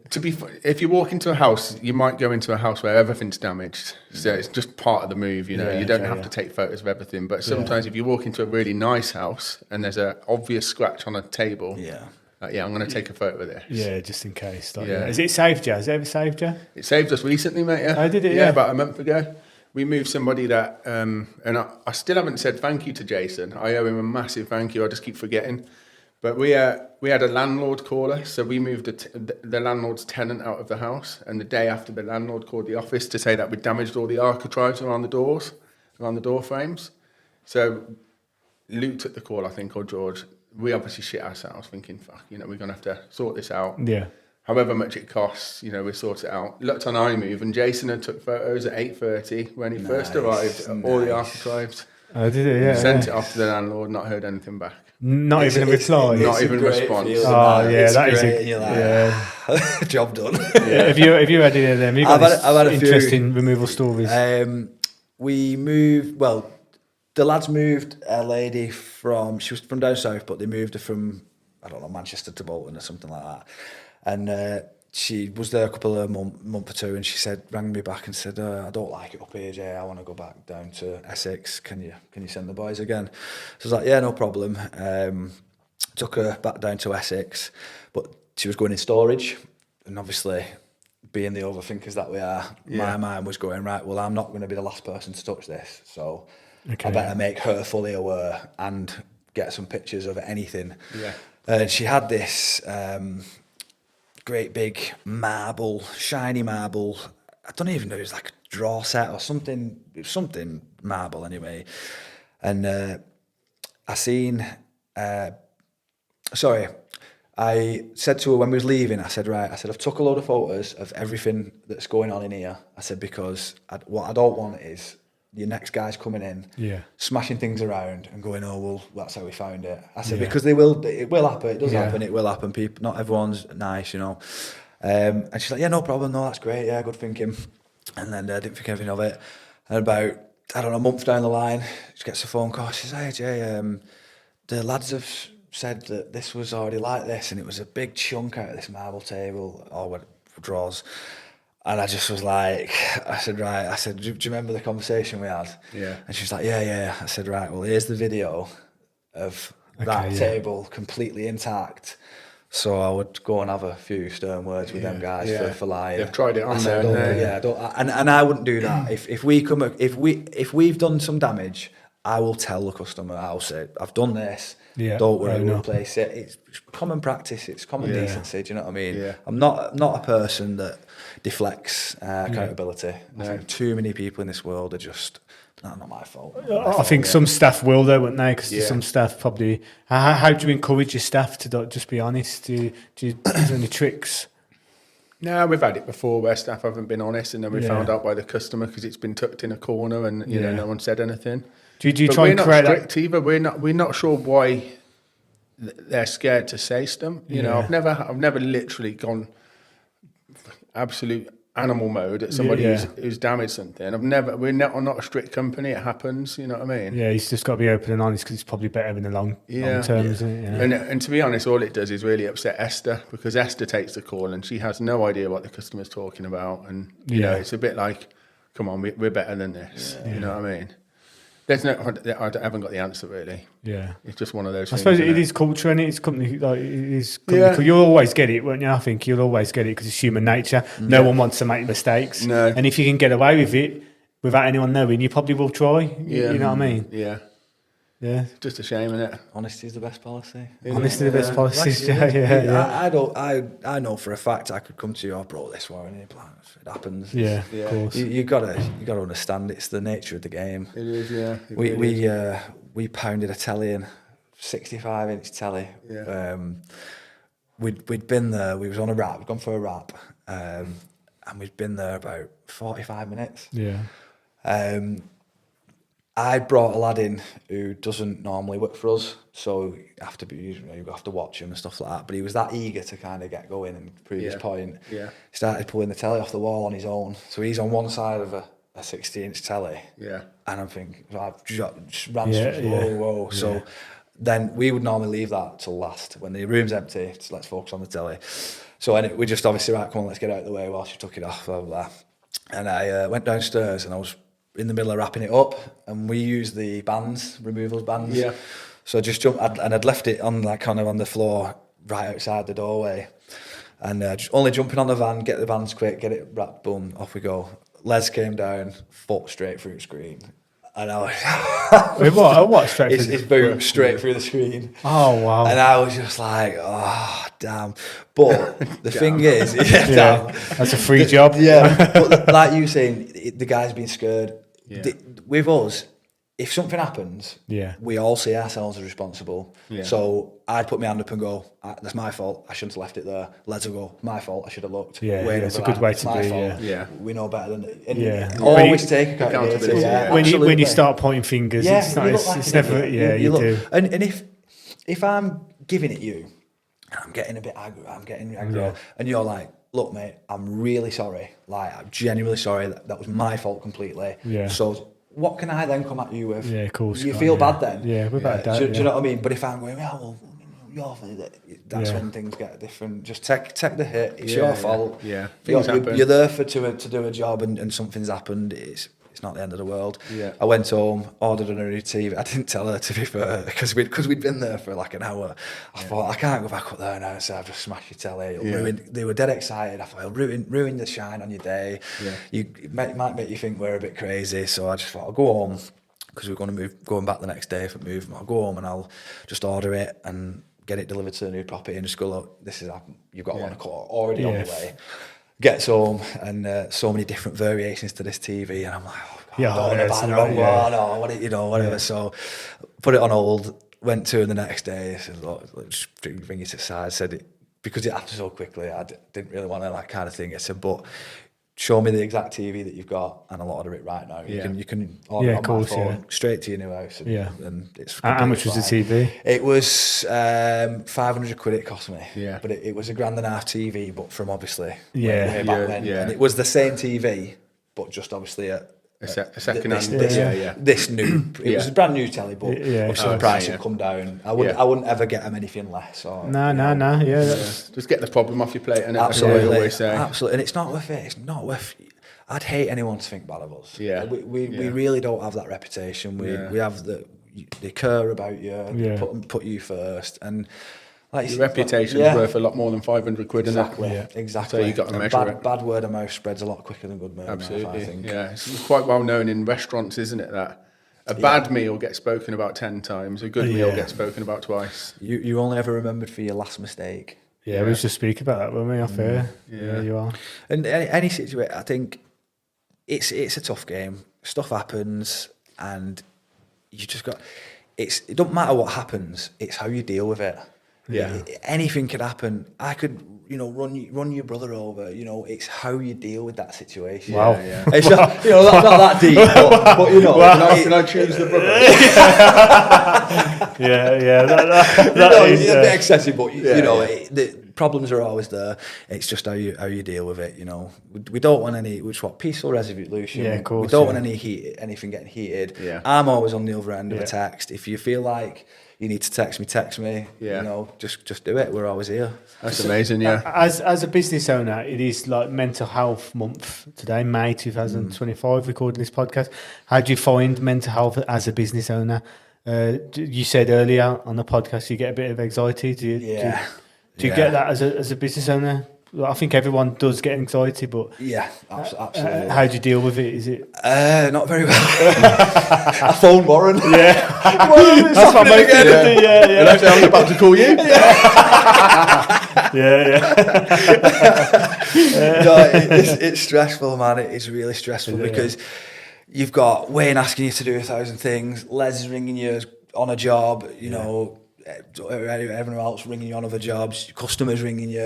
If you walk into a house, you might go into a house where everything's damaged. So it's just part of the move, you don't have to take photos of everything. But sometimes if you walk into a really nice house and there's an obvious scratch on a table... Yeah, I'm going to take a photo of this. Yeah, just in case. Like, Yeah. Is it saved you? Has it ever saved you? It saved us recently, mate. Yeah. Oh, did it? Yeah, Yeah. about a month ago. We moved somebody that, and I still haven't said thank you to Jason. I owe him a massive thank you. I just keep forgetting. But we had a landlord call us, so we moved the landlord's tenant out of the house, and the day after the landlord called the office to say that we damaged all the architraves around the doors, around the door frames. So Luke took the call, I think, or George. We obviously shit ourselves thinking, fuck, we're going to have to sort this out. Yeah. However much it costs, we sort it out. Looked on i-mve, and Jason had took photos at 8:30 when he first arrived at all the architraves. Oh, did it? Yeah. Sent it off to the landlord, not heard anything back. Not even a reply. Not even a response. Oh, yeah, that is great. You're like, job done. Have you had any of them? You've got I've had a interesting removal stories. We moved, the lads moved a lady she was from down south, but they moved her from, I don't know, Manchester to Bolton or something like that. And she was there a couple of month or two, and she rang me back and said, I don't like it up here, Jay. I want to go back down to Essex. Can you send the boys again? So I was like, yeah, no problem. Took her back down to Essex, but she was going in storage, and obviously, being the overthinkers that we are, my mind was going, right, well, I'm not going to be the last person to touch this, so I better make her fully aware and get some pictures of anything. Yeah. And she had this great big marble, shiny marble. I don't even know, it was like a draw set or something. It was something marble anyway. And I said to her when we was leaving, I said, I've took a load of photos of everything that's going on in here. I said, because what I don't want is your next guy's coming in, smashing things around and going, oh, well, that's how we found it. I said, because it will happen. It does happen. It will happen. People, not everyone's nice, And she's like, yeah, no problem. No, that's great. Yeah, good thinking. And then I didn't think anything of it. And about, I don't know, a month down the line, she gets a phone call. She says, hey, Jay, the lads have said that this was already like this, and it was a big chunk out of this marble table or drawers. And I just was like, I said, do you remember the conversation we had? Yeah. And she's like, yeah. I said, right, well, here's the video of that table completely intact. So I would go and have a few stern words with them guys for lying. They've tried it on there. And I wouldn't do that. If we've done some damage, I will tell the customer. I'll say, I've done this. Yeah, don't worry, we'll replace it. It's common practice. It's common decency. Do you know what I mean? Yeah. I'm not a person that deflects accountability. I think too many people in this world are just. Not my fault. I think some staff will though, won't they? Because some staff probably. How do you encourage your staff to just be honest? Do you is there any tricks? No, we've had it before where staff haven't been honest, and then we found out by the customer because it's been tucked in a corner, and no one said anything. Do you try and create that? We're not strict either. We're not sure why they're scared to say stuff. I've never literally gone absolute animal mode at somebody who's damaged something. We're not a strict company. It happens. You know what I mean? Yeah, he's just got to be open and honest because it's probably better in the long term, isn't it? And to be honest, all it does is really upset Esther, because Esther takes the call and she has no idea what the customer's talking about, and you know it's a bit like, come on, we're better than this. You know what I mean? I haven't got the answer really. Yeah, it's just one of those. I suppose it is culture, and it's company. Like, it is. Company, you'll always get it, won't you? I think you'll always get it because it's human nature. No one wants to make mistakes. No. And if you can get away with it without anyone knowing, you probably will try. You know what I mean? Yeah. Yeah. It's just a shame, isn't it? Honesty is the best policy. Honesty is the best policy. I know for a fact I could come to you, I brought this warranty plan. It happens. Yeah. Of course. You gotta understand it's the nature of the game. It is. Yeah. We pounded a telly in, 65-inch telly. Yeah. We'd been there. We was on a wrap. We'd gone for a wrap, and we'd been there about 45 minutes. Yeah. I brought a lad in who doesn't normally work for us, so you have to watch him and stuff like that. But he was that eager to kind of get going and prove his point. Yeah. He started pulling the telly off the wall on his own. So he's on one side of a 60-inch telly. Yeah. And I'm thinking, I've just ran whoa. So then we would normally leave that till last. When the room's empty, so let's focus on the telly. So we just obviously, right, come on, let's get out of the way while she took it off, blah, blah, blah. And I went downstairs and I was in the middle of wrapping it up, and we use the removals bands. Yeah. So I just jumped, and I'd left it on kind of on the floor right outside the doorway. And just only jumping on the van, get the vans quick, get it wrapped, boom, off we go. Les came down, foot straight through the screen. And I was... Wait, what? Straight through His boot straight through the screen. Oh, wow. And I was just like, oh, damn. But the thing is... damn. That's a free job. Yeah, but like you saying, the guy's been scared. Yeah. With us, if something happens, Yeah. we all see ourselves as responsible. Yeah. So I'd put my hand up and go, that's my fault, I shouldn't have left it there. Les will go, my fault, I should have looked. Yeah, Wait, it's a good way to my be, fault. yeah. We know better than... And Yeah. always take accountability. Accountability, Yeah, yeah. When you start pointing fingers, yeah, it's not. you look like It's an never. idiot. Yeah, you look, do. And if I'm giving it you, and I'm getting a bit aggro, and you're like, look, mate, I'm really sorry. Like, I'm genuinely sorry. That was my fault completely. Yeah. So what can I then come at you with? Yeah, of course. You feel yeah. bad then? Yeah, without a doubt. Do you know what I mean? But if I'm going, well, that's when things get different. Just take the hit. It's your fault. Yeah. You're there to do a job, and something's happened. It's not the end of the world. Yeah. I went home, ordered a new TV. I didn't tell her, to be fair, because we'd been there for like an hour. I thought, I can't go back up there now, so I've just smashed your telly. They were dead excited. I thought, I'll ruin the shine on your day. Yeah. It might make you think we're a bit crazy. So I just thought, I'll go home, because we're going back the next day for moving. I'll go home and I'll just order it and get it delivered to the new property and just go, look, this is happened. You've got one already on the way. Gets home and so many different variations to this TV, and I'm like, oh God, Yeah, I don't want to buy the wrong one, or whatever. Yeah. So put it on hold. Went to her the next day. I said, look, just bring it to the side. Said because it happened so quickly, I didn't really want to like kind of thing. I said, but show me the exact TV that you've got, and I'll order it right now. You can order it on my phone straight to your new house. And it's how much was the TV? It was 500 quid. It cost me. Yeah, but it was a £1.5 TV, but from obviously way back when. And it was the same TV, but just obviously a second hand. This new, it was a brand new telly, but obviously the price had come down. I wouldn't ever get them anything less. Or, no. Yeah, just get the problem off your plate, and absolutely, that's what I always say. Absolutely, and it's not worth it. It's not worth. I'd hate anyone to think bad of us. Yeah, we really don't have that reputation. We have they care about you. Put you first, and. Like your reputation's worth a lot more than 500 quid, exactly, isn't it? Exactly. So you got to measure it. Bad word of mouth spreads a lot quicker than good word Absolutely. of mouth, I think. Yeah, it's quite well known in restaurants, isn't it, that a bad meal gets spoken about 10 times, a good meal gets spoken about twice. You only ever remembered for your last mistake. Yeah, we was just speaking about that, weren't we, off air? Yeah, you are. And any situation, I think it's a tough game. Stuff happens, and you just got. It don't matter what happens. It's how you deal with it. Yeah, anything could happen. I could, run your brother over. It's how you deal with that situation. Wow. Yeah. It's not that deep, but can I choose the brother? That is a bit excessive, but the problems are always there. It's just how you deal with it. We don't want any peaceful resolution. Yeah, of course. We don't want anything getting heated. Yeah. I'm always on the other end of a text. If you feel like you need to text me. Yeah. Just do it. We're always here. That's amazing. Yeah. As a business owner, it is like Mental Health Month today, May 2025. Recording this podcast. How do you find mental health as a business owner? You said earlier on the podcast you get a bit of anxiety. Do you get that as a business owner? I think everyone does get anxiety, but absolutely. How do you deal with it? Is it not very well? I phoned Warren. Yeah, Warren, that's what I'm again. Yeah. And actually, I was about to call you. No, it's stressful, man. It's really stressful because you've got Wayne asking you to do 1,000 things. Les is ringing you on a job. Everyone else ringing you on other jobs, customers ringing you.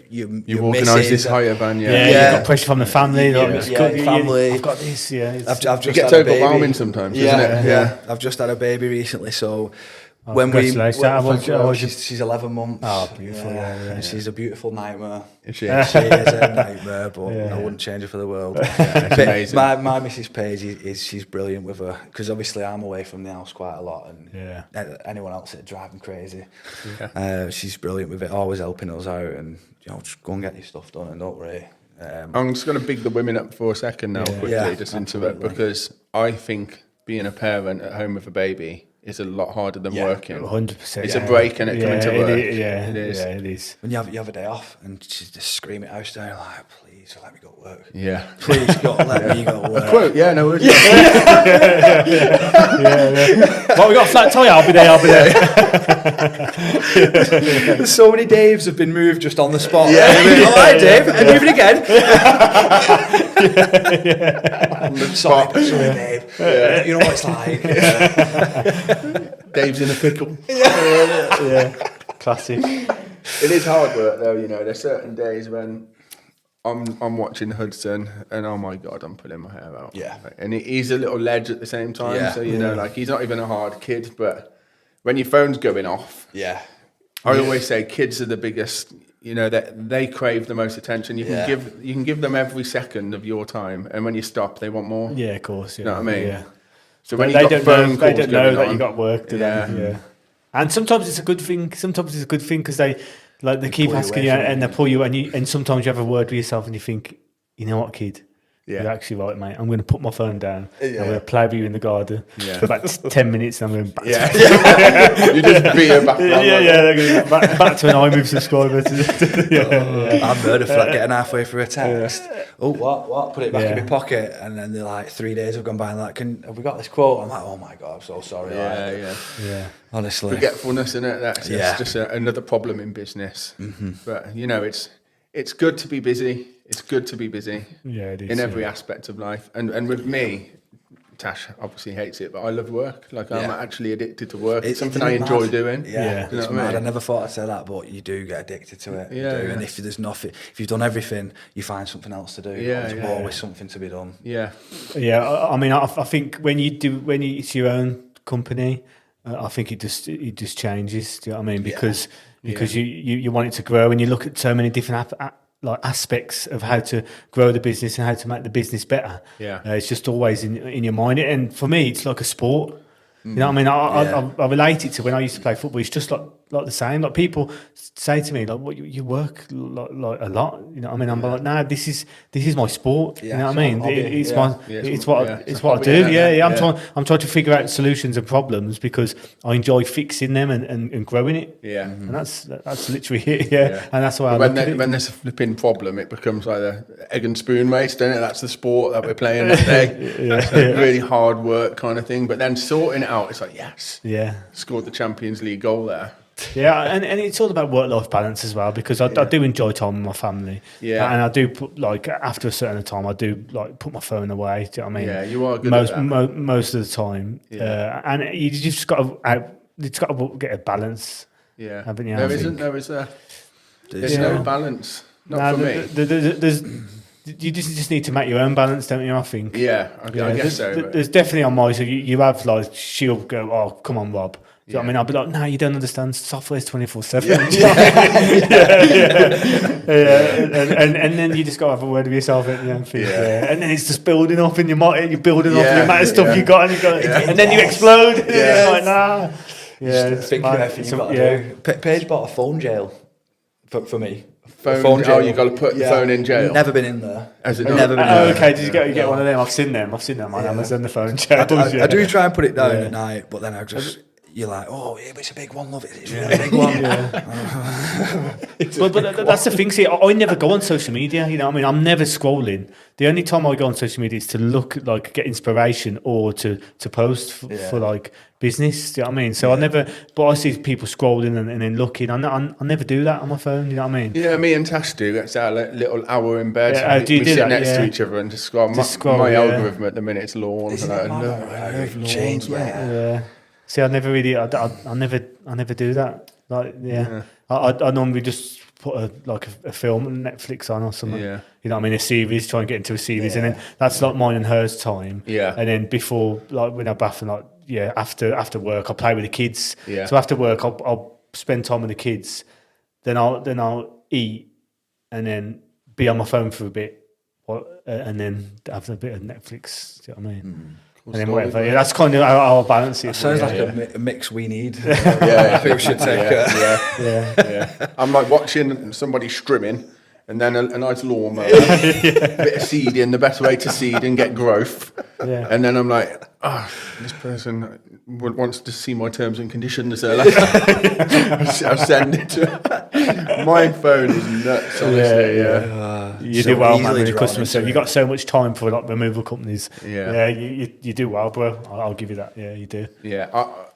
You organise this hire van, you've got pressure from the family. Family. I've got this. I've just it gets overwhelming sometimes, doesn't it? Yeah. I've just had a baby recently, so. She's 11 months. Oh, beautiful! And she's a beautiful nightmare. She is a nightmare, but I wouldn't change her for the world. It's amazing. My Mrs. Page she's brilliant with her, because obviously I'm away from the house quite a lot, and anyone else it'd drive them crazy. She's brilliant with it, always helping us out, and just go and get your stuff done and don't worry. I'm just going to big the women up for a second now, quickly, just into it, because I think being a parent at home with a baby is a lot harder than Yeah, working. 100%. It's a break and it coming to work. It is. is. Yeah, it is. When you have a day off and she's just screaming at house down, like, please let me go to work. Yeah. Please God, let me go to work. Quote, yeah, no worries. Well, we got a flat tire. I'll be there. There's so many Daves have been moved just on the spot. Yeah. All right, Dave, I'm moving again. Sorry, Dave. Yeah. You know what it's like. Dave's in a pickle. Yeah, classic. It is hard work though, you know. There's certain days when I'm watching Hudson and oh my God, I'm pulling my hair out. Yeah. And he's a little ledge at the same time. Yeah. So, you know, like he's not even a hard kid, but when your phone's going off, Yeah. I always say kids are the biggest, you know, that they crave the most attention. You can give them every second of your time, and when you stop, they want more. Yeah, of course. Yeah. You know what I mean? Yeah. So when they you got don't phone know, calls they don't know going that on, you got work, do Yeah. they? Yeah. And sometimes it's a good thing. Sometimes it's a good thing because they keep pull you asking away you, from it. and they pull you, and sometimes you have a word with yourself, and you think, you know what, kid. Yeah. You're actually right, mate. I'm going to put my phone down. Yeah. I'm going to play with you in the garden Yeah. for about 10 minutes, and I'm going back. Yeah. You just beat her back. They're going back to an i-mve subscriber. I'm murdered for like getting halfway through a text. Oh, what? Put it back in my pocket, and then they're like 3 days have gone by, and like, have we got this quote? I'm like, oh my God, I'm so sorry. Yeah. Honestly, Forgetfulness, isn't it? That's just another problem in business. Mm-hmm. But you know, it's good to be busy. It's good to be busy. Yeah, it is. In every aspect of life. And with me, Tash obviously hates it, but I love work. Like I'm actually addicted to work. It's something I enjoy doing. Yeah, you know it's what I mad. mean? I never thought I'd say that, but you do get addicted to it. Yeah, you do. yeah. And if there's nothing, if you've done everything, you find something else to do. Yeah, There's always something to be done. Yeah. Yeah, I mean, I think when it's your own company, I think it just changes. Do you know what I mean? Because you want it to grow, and you look at so many different aspects of how to grow the business and how to make the business better. Yeah. It's just always in your mind, and for me, it's like a sport. You know what I mean? I relate it to when I used to play football. It's just like the same. Like people say to me, like, "What you work like a lot?" You know what I mean? I'm like, "Nah, this is my sport." Yeah, you know what I mean? It's what I do. hobby, I'm trying to figure out solutions and problems because I enjoy fixing them and growing it. Yeah. And that's literally it. Yeah. And that's why when there's a flipping problem, it becomes like the egg and spoon race, doesn't it? That's the sport that we're playing today. Really hard work kind of thing. But then sorting it out, it's like, yes. Yeah. Scored the Champions League goal there. Yeah, and it's all about work-life balance as well because I do enjoy time with my family. Yeah, and I do put after a certain time I do put my phone away. Do you know what I mean? Yeah, you are good at that. Most of the time. Yeah, and you just got to get a balance. Yeah, haven't you? There's no balance. Not for me. You just need to make your own balance, don't you? I think. Yeah, I guess so. There's definitely on my side. You have she'll go, "Oh, come on, Rob." Do you know what I mean? I'll be like, no, you don't understand. Software's 24/7. And then you just got to have a word with yourself, and then it's just building up in your mind. You're building up the amount of stuff you got, and then you explode. And it's like, nah. Yeah, think of everything you've got to do. Paige bought a phone jail for me. Phone jail. You got to put the phone in jail. Never been in there. Has it Never been in there. Okay, did you get one of them? I've seen them on Amazon. The phone jail. I do try and put it down at night, but then I just. You're like, oh, yeah, but it's a big one, love it. It's a really big one. But that's the thing. See, I never go on social media. You know what I mean? I'm never scrolling. The only time I go on social media is to look, get inspiration or to post for business. Do you know what I mean? So I never, but I see people scrolling and then looking. I never do that on my phone. You know what I mean? Yeah, me and Tash do. It's our little hour in bed. Yeah, we sit next to each other and just scroll. My algorithm at the minute is lawn. Change, yeah. See, I never really, I never do that. I normally just put a film on Netflix on or something. Yeah. You know what I mean? A series, try and get into a series, and then that's like mine and hers time. Yeah. And then before, when I'm bath and after work, I play with the kids. Yeah. So after work, I'll spend time with the kids. Then I'll eat, and then be on my phone for a bit, and then have a bit of Netflix. Do you know what I mean? And then whatever. Yeah, that's kind of how I balance it. Sounds like a mix we need. I think we should take Yeah. I'm like watching somebody strimming, and then a nice lawnmower, a bit of seeding, the best way to seed and get growth. Yeah. And then I'm like, this person wants to see my terms and conditions. I'll send it to her. My phone is nuts, honestly. You So do well, man, easily with your drawn customer into service. it. You got so much time for like removal companies. Yeah. You do well, bro. I'll give you that. Yeah, you do. Yeah,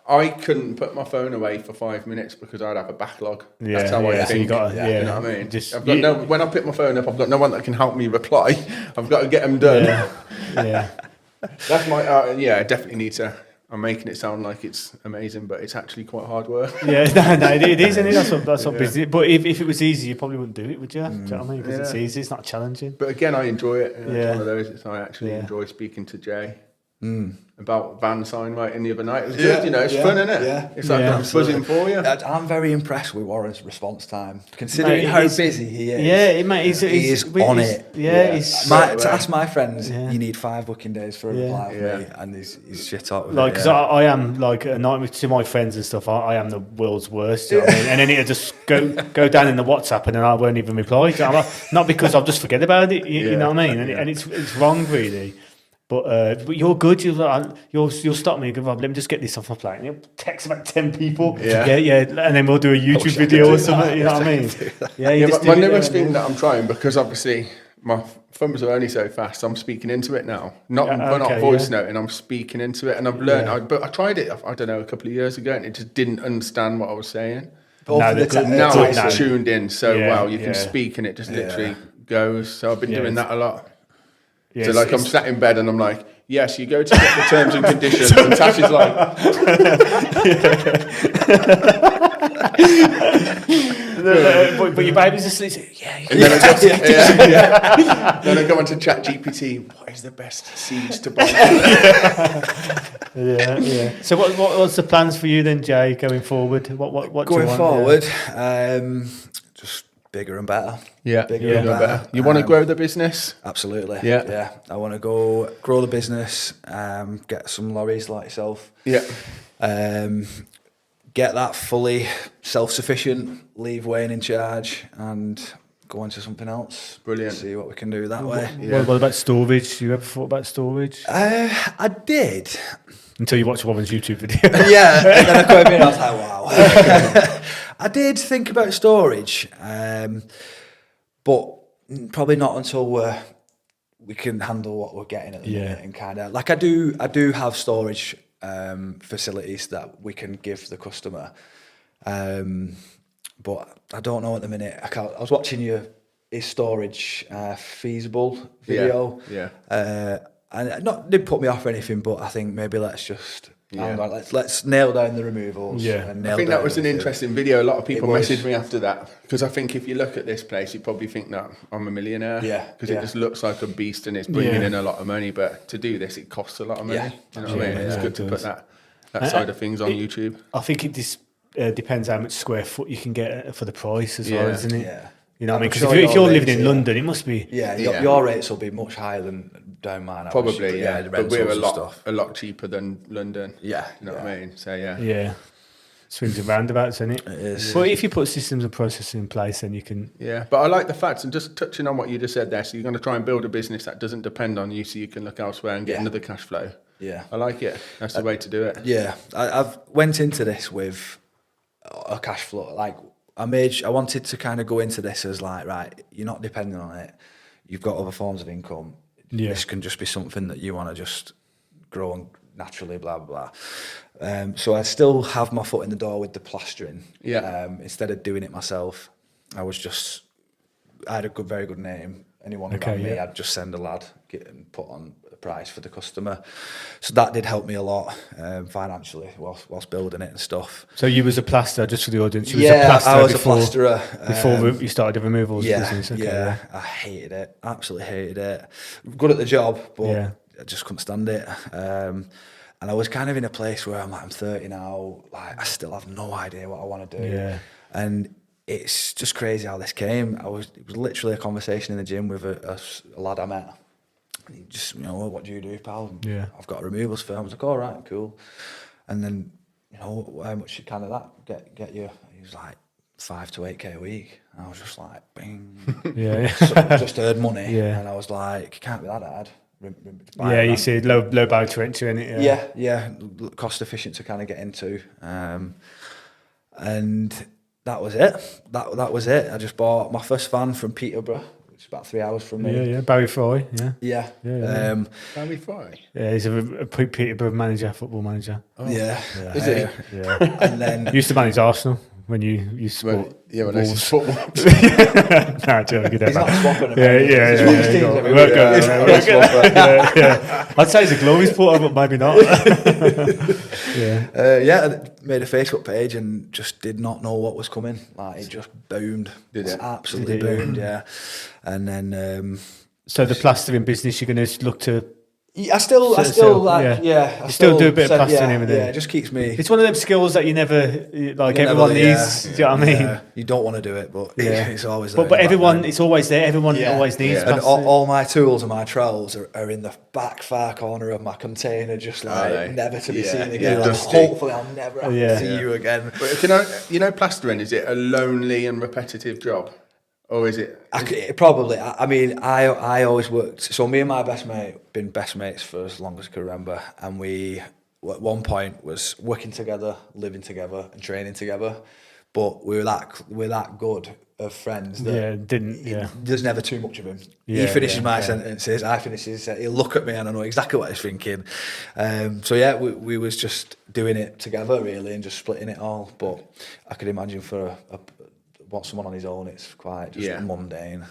I couldn't put my phone away for 5 minutes because I'd have a backlog. Yeah, That's how I so think. you got, You know what I mean? When I pick my phone up, I've got no one that can help me reply. I've got to get them done. Yeah. That's my I definitely need to. I'm making it sound like it's amazing, but it's actually quite hard work. Yeah, no, it is, isn't it? That's what business. But if it was easy, you probably wouldn't do it, would you? Do you know what I mean? Because it's easy, it's not challenging. But again, I enjoy it. It's Yeah. one of those. I actually enjoy speaking to Jay about van sign writing the other night. It was good, you know. It's fun, isn't it? Yeah. It's like I'm buzzing for you. I'm very impressed with Warren's response time, considering how busy he is. Yeah, mate, he is on it. Yeah, to ask my friends, you need 5 working days for a reply from me, and he's shit out with like, it. because I am like a nightmare to my friends and stuff. I am the world's worst, you know what I mean? And then it'll just go down in the WhatsApp, and then I won't even reply. Not because I'll just forget about it. You know what I mean? And it's wrong, really. But you're good. You'll stop me. Go, Rob, let me just get this off my plate. And you'll text about 10 people. Yeah, and then we'll do a YouTube video or something. You know what I mean? But my newest thing that I'm trying, because obviously my thumbs are only so fast. I'm speaking into it now. Not voice noting. I'm speaking into it, and I've learned. But I tried it. I don't know, a couple of years ago, and it just didn't understand what I was saying. Now it's tuned in so well. You can speak, and it just literally goes. So I've been doing that a lot. Yeah, so like I'm sat in bed and I'm like, yes, you go to get the terms and conditions, and Tash is like, but your baby's asleep. and then I go onto ChatGPT. What is the best seeds to buy? Yeah. So what's the plans for you then, Jay, going forward? What do you want? Forward, just bigger and better. Bigger and better. You want to grow the business? Absolutely. Yeah. I want to grow the business, get some lorries like yourself. Yeah. Get that fully self-sufficient, leave Wayne in charge, and go on to something else. Brilliant. See what we can do that way. What about storage? You ever thought about storage? I did. Until you watch Robin's YouTube video. Yeah, and then I came in and I was like, wow. I did think about storage, but probably not until we can handle what we're getting at the minute, and kind of like I do have storage facilities that we can give the customer, but I don't know at the minute. I was watching is storage feasible video, and didn't put me off or anything, but I think maybe let's just. Let's nail down the removals. And I think that was an interesting video. A lot of people messaged me after that, because I think if you look at this place, you probably think that I'm a millionaire. Because it just looks like a beast and it's bringing in a lot of money. But to do this, it costs a lot of money. You know what I mean? It's good to put that side of things on YouTube. I think it just depends how much square foot you can get for the price as well, isn't it? Yeah. You know what I mean? Because if you're living in London, it must be. Your rates will be much higher than down mine. Probably, but we're a lot cheaper than London. Yeah. You know what I mean? So, Yeah. Swings and roundabouts, isn't it? It is. Well, if you put systems and processes in place, then you can. Yeah, but I like the facts, and just touching on what you just said there. So you're going to try and build a business that doesn't depend on you, so you can look elsewhere and get another cash flow. Yeah. I like it. That's the way to do it. Yeah. I've went into this with a cash flow. Like, I wanted to kind of go into this as like, right, you're not depending on it. You've got other forms of income. Yeah. This can just be something that you want to just grow and naturally, blah, blah, blah. So I still have my foot in the door with the plastering. Yeah. Instead of doing it myself, I had a very good name. Anyone who got me, I'd just send a lad, get and put on a price for the customer. So that did help me a lot financially whilst building it and stuff. So you was a plasterer, just for the audience. You I was a plasterer before you started the removals business. Okay, I hated it, absolutely hated it. Good at the job, but I just couldn't stand it. And I was kind of in a place where I'm 30 now. Like, I still have no idea what I want to do. Yeah. And it's just crazy how this came. It was literally a conversation in the gym with a lad I met. And he just, what do you do, pal? Yeah. I've got a removals firm. I was like, all right, cool. And then, how much kind of that get you? He was like, 5 to 8K a week. And I was just like, bing. Yeah. So just earned money. Yeah. And I was like, can't be that hard. Yeah, you see low barrier to entry in it. Yeah. Cost efficient to kind of get into. And that was it. That was it. I just bought my first van from Peterborough, which is about 3 hours from me. Yeah. Barry Fry. Yeah. Yeah. Barry Fry. Yeah, he's a Peterborough manager, football manager. Yeah. Is it? Yeah. And then Used to manage Arsenal when you support. Yeah, when I used to football. Nah, joking. he's not swapping them. Yeah. Switch teams every week. Yeah. I'd say he's a glory supporter, but maybe not. Yeah. I made a Facebook page and just did not know what was coming. Like it just boomed. Did it? Absolutely Did it, boomed. Yeah. And then So the plastering business, you're going to look to. I still I still still do a bit of plastering yeah, everything. Yeah, it just keeps me. It's one of them skills that you never like. Everyone needs. Do you know what I mean? Yeah. You don't want to do it, but it's always there. But everyone, it's always there. Everyone always needs. And plastering. all my tools and my trowels are in the back far corner of my container, just like never to be seen again. Yeah, Like, dusty. hopefully, I'll never have to see Yeah. you again. But plastering, is it a lonely and repetitive job? Or is it? Probably. I mean, I always worked. So me and my best mate been best mates for as long as I can remember, and we at one point was working together, living together, and training together. But we're that good of friends that there's never too much of him. He finishes my sentences, I finish his. He'll look at me and I know exactly what he's thinking. We was just doing it together really and just splitting it all. But I could imagine for someone on his own, it's quite just mundane.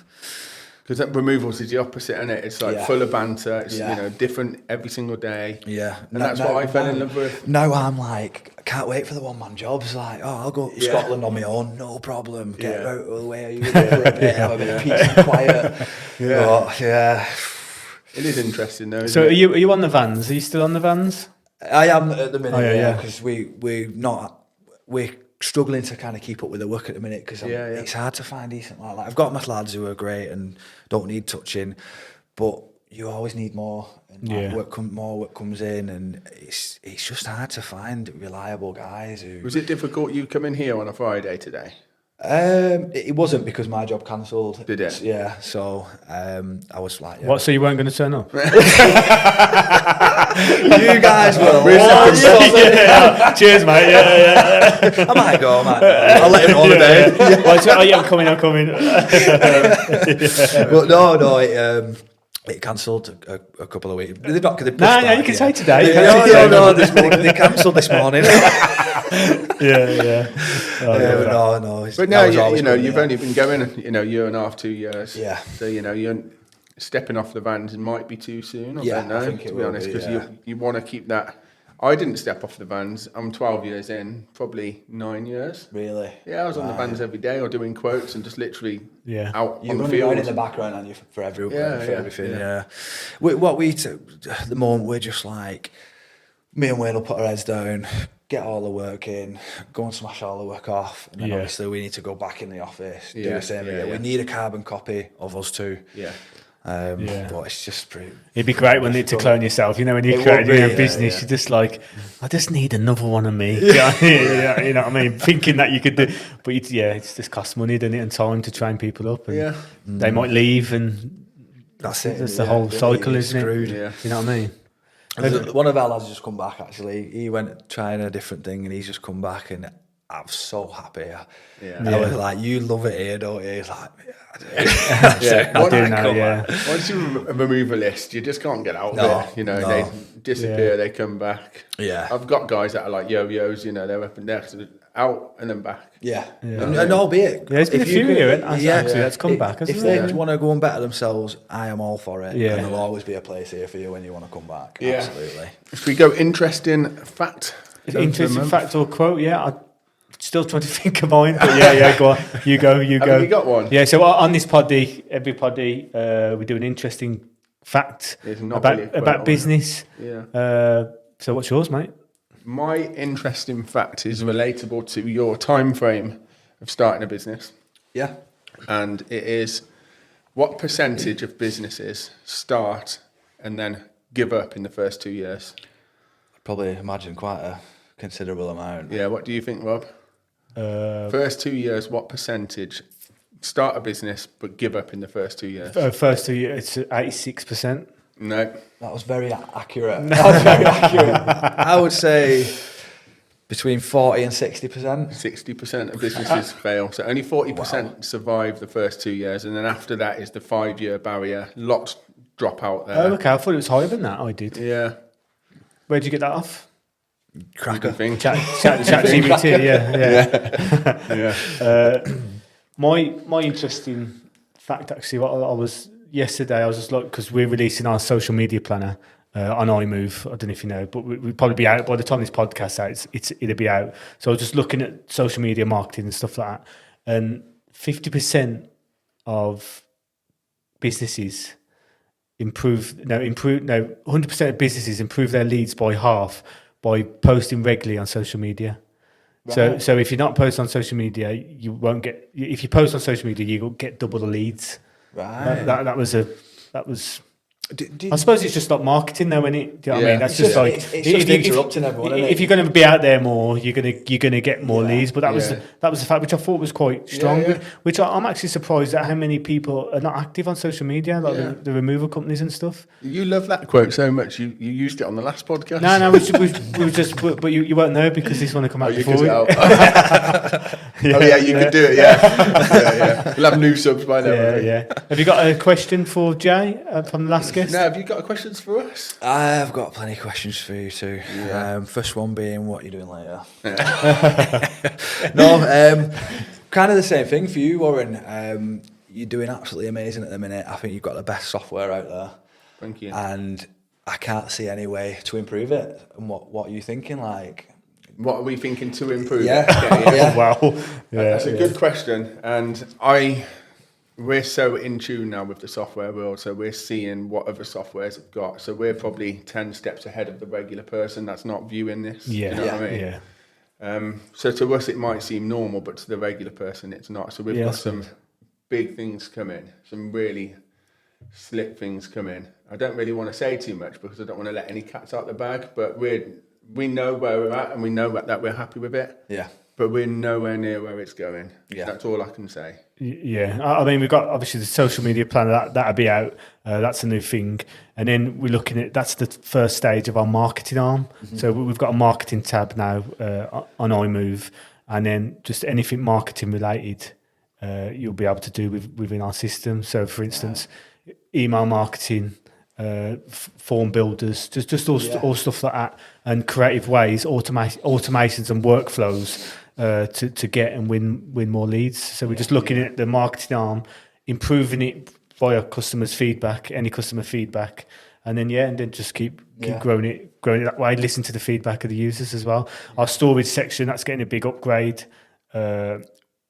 Because that removals is the opposite, isn't it? It's like full of banter. It's different every single day. Yeah, and that's what I fell in love with. Now I'm like, I can't wait for the one-man jobs. Like, I'll go to Scotland on my own, no problem. Get out of the way. Are you for a bit? Have a bit of peace and quiet. It is interesting though. So are you on the vans? Are you still on the vans? I am at the minute. Yeah. Because we're struggling to kind of keep up with the work at the minute because it's hard to find decent like that. I've got my lads who are great and don't need touching, but you always need more. And more work comes in, and it's just hard to find reliable guys. Was it difficult you come in here on a Friday today? It wasn't because my job cancelled. Did it? Yeah. So I was like, What? So you weren't going to turn up? You guys will. Cheers, mate. Yeah. I might go. I'll let him know the day. I'm coming. But no. It cancelled a couple of weeks. They you can say today. They cancelled this morning. Yeah. No. But now you've only been going, a year and a half, 2 years. Yeah. So you're stepping off the vans might be too soon. I don't know, I think to be honest, because you want to keep that. I didn't step off the vans. I'm 12 years in, probably 9 years. Really? Yeah, I was on the vans every day or doing quotes and just literally out You're on the running field. in the background, aren't you, for everything? Yeah. At the moment, we're just like, me and Wayne will put our heads down, get all the work in, go and smash all the work off, and then obviously we need to go back in the office, do the same again. We need a carbon copy of us too. Yeah. But it's just pretty. It'd be great when to clone yourself. When you create your own business, you're just like, I just need another one of me. You know what I mean? Thinking that you could do, but it's just costs money, doesn't it, and time to train people up. And they might leave, and that's it. That's the whole cycle, isn't screwed. it? Yeah. You know what I mean? One of our lads has just come back. Actually, he went trying a different thing, and he's just come back, and I'm so happy. I was like, "You love it here, don't you?" He's like, I do now. Once you remove a list, you just can't get out of it. They disappear, they come back. Yeah, I've got guys that are like yo-yos. They're up and down, out and then back. And albeit, there's been a few here that's come back. If they want to go and better themselves, I am all for it. And there'll always be a place here for you when you want to come back. Absolutely. If we go interesting fact, or quote, I'm still trying to think of mine. But go on. You go. Have you got one? Yeah. So on this every poddy, we do an interesting fact about business. Yeah. So what's yours, mate? My interesting fact is relatable to your time frame of starting a business. Yeah. And it is, what percentage of businesses start and then give up in the first 2 years? I'd probably imagine quite a considerable amount. Yeah, what do you think, Rob? First 2 years, what percentage start a business but give up in the first 2 years? First 2 years, it's 86%. No. That was very accurate. That was very accurate. I would say between 40 and 60%. 60% of businesses fail. So only 40% survive the first 2 years. And then after that is the 5-year barrier. Lots drop out there. Oh, okay. I thought it was higher than that. I did. Yeah. Where'd you get that off? Cracker. Thing. Chat GPT, yeah. My interesting fact, actually, what I was yesterday, I was just like, because we're releasing our social media planner on i-mve. I don't know if you know, but we'll probably be out by the time this podcast out. It'll be out. So I was just looking at social media marketing and stuff like that, and 50% of businesses 100% of businesses improve their leads by half by posting regularly on social media. Right. So if you're not posting on social media, you won't get. If you post on social media, you will get double the leads. Right. That was. I suppose it's just like marketing, though, isn't it? Do you know what I mean? That's just like it's just interrupting everyone. If you're going to be out there more, you're gonna get more leads. But that was the fact which I thought was quite strong. Which I'm actually surprised at how many people are not active on social media, like the removal companies and stuff. You love that quote so much. You used it on the last podcast. No, we just. But you won't know because this one will come out before. You can do it. Yeah. We'll have new subs by now. Yeah. Have you got a question for Jay from the last guest? No, have you got questions for us? I've got plenty of questions for you too. Yeah. First one being, what are you doing later? No, kind of the same thing for you, Warren. You're doing absolutely amazing at the minute. I think you've got the best software out there. Thank you. And I can't see any way to improve it. And what are you thinking? Like, what are we thinking to improve it? Yeah. Wow. That's a good question. And we're so in tune now with the software world, so we're seeing what other softwares have got. So we're probably 10 steps ahead of the regular person that's not viewing this. Yeah. You know what I mean? So to us, it might seem normal, but to the regular person, it's not. So we've got some big things coming, some really slick things coming. I don't really want to say too much because I don't want to let any cats out the bag, but we know where we're at and we know that we're happy with it. Yeah. But we're nowhere near where it's going. Yeah. That's all I can say. Yeah. I mean, we've got obviously the social media planner, that'll be out. That's a new thing. And then we're looking at, that's the first stage of our marketing arm. Mm-hmm. So we've got a marketing tab now on i-mve. And then just anything marketing related, you'll be able to do within our system. So for instance, email marketing, form builders, just all stuff like that, and creative ways, automations and workflows to get and win more leads. So we're just looking at the marketing arm, improving it via customers' feedback, any customer feedback, and then just keep growing it that way. Listen to the feedback of the users as well. Our storage section, that's getting a big upgrade,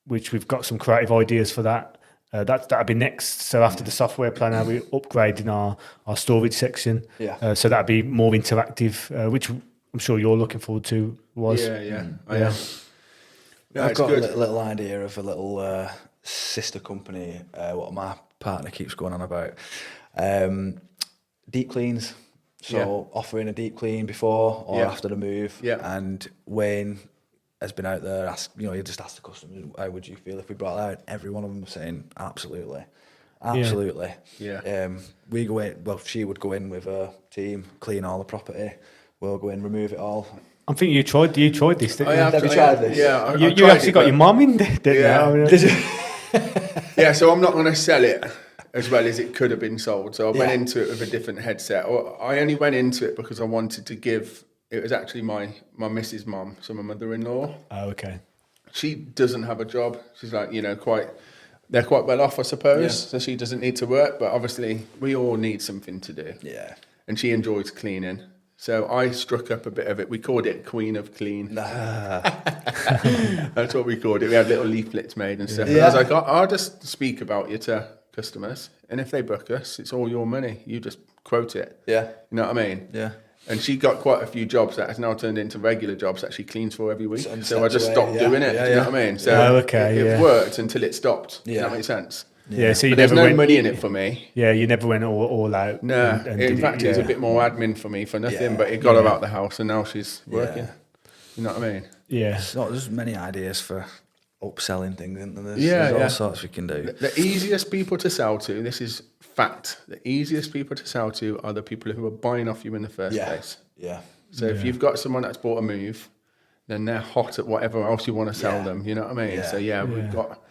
which we've got some creative ideas for that. That'll be next. So after the software planner, we're upgrading our storage section. Yeah. So that'll be more interactive, which I'm sure you're looking forward to. I am. Yeah, I've got a little idea of a little sister company. What my partner keeps going on about, deep cleans. So offering a deep clean before or after the move. Yeah. And Wayne has been out there, you just ask the customers, how would you feel if we brought that out? Every one of them was saying, absolutely. Yeah. We go in, she would go in with her team, clean all the property. We'll go in, remove it all. I think you tried this, didn't you? Have you tried this? Yeah. You actually got your mum in there, didn't you? Yeah, so I'm not going to sell it as well as it could have been sold. So I went into it with a different headset. I only went into it because I wanted to give... It was actually my missus' mum, so my mother-in-law. Oh, okay. She doesn't have a job. She's like, they're quite well off, I suppose. So she doesn't need to work, but obviously we all need something to do. Yeah. And she enjoys cleaning. So I struck up a bit of it. We called it Queen of Clean. That's what we called it. We had little leaflets made and stuff. Yeah. And I was like, I'll just speak about you to customers. And if they book us, it's all your money. You just quote it. Yeah. You know what I mean? Yeah. And she got quite a few jobs that has now turned into regular jobs that she cleans for every week. So I just stopped doing it. Do you know what I mean? So it worked until it stopped. Does that make sense? Yeah. So there's no money in it for me. Yeah, you never went all out. No. In fact, it was a bit more admin for me for nothing. But it got her out the house, and now she's working. You know what I mean? Yeah. So there's many ideas for upselling things, isn't there? Yeah, There's yeah. all sorts we can do. The easiest people to sell to, this is fact, the easiest people to sell to are the people who are buying off you in the first place. Yeah. So if you've got someone that's bought a move, then they're hot at whatever else you want to sell them. You know what I mean? Yeah. So we've got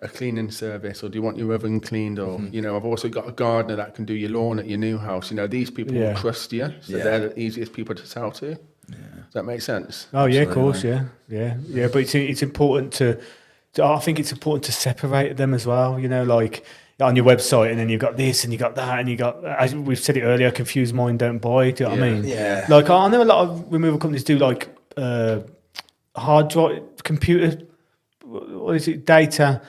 a cleaning service, or do you want your oven cleaned? Or, I've also got a gardener that can do your lawn at your new house. These people will trust you. So they're the easiest people to sell to. Yeah. Does that make sense? Oh, yeah, of course, yeah. But it's important I think it's important to separate them as well, like on your website, and then you've got this and you got that, and you got, as we've said it earlier, confused mind don't buy. Do you know what I mean? Yeah. Like, I know a lot of removal companies do like hard drive, computer, what is it, data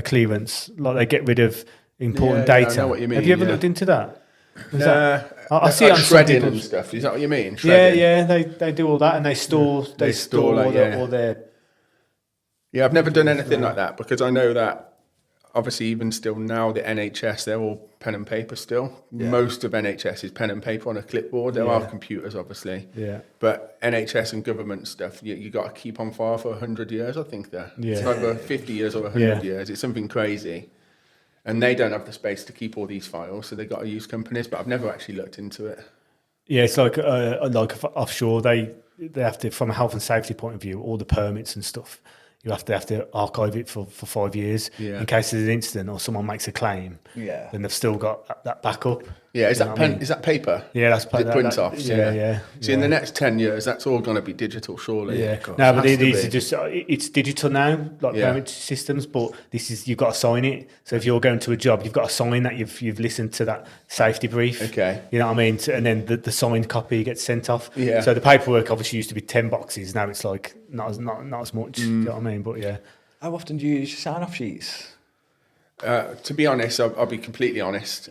clearance. Like they get rid of important data. I know what you mean. Have you ever looked into that? I see it on shredding some and stuff. Is that what you mean? Shredding. Yeah, they do all that, and they store all their. Yeah, I've never done anything like that, because I know that obviously even still now the NHS, they're all pen and paper still. Yeah. Most of NHS is pen and paper on a clipboard. There are computers, obviously. Yeah. But NHS and government stuff, you got to keep on file for 100 years, I think. It's either 50 years or 100 years. It's something crazy. And they don't have the space to keep all these files, so they've got to use companies, but I've never actually looked into it. Yeah, it's like offshore, they have to, from a health and safety point of view, all the permits and stuff, you have to archive it for 5 years in case there's an incident or someone makes a claim. Yeah, then they've still got that backup. Yeah, is that pen? Is that paper? Yeah, that's paper. Print offs. Yeah. So in the next 10 years, that's all going to be digital, surely. Yeah. No, but these are just it's digital now, like permit systems. But this is, you've got to sign it. So if you're going to a job, you've got to sign that you've listened to that safety brief. Okay. You know what I mean? And then the signed copy gets sent off. Yeah. So the paperwork obviously used to be 10 boxes. Now it's like not as much. You know what I mean? But yeah. How often do you use your sign-off sheets? To be honest, I'll be completely honest.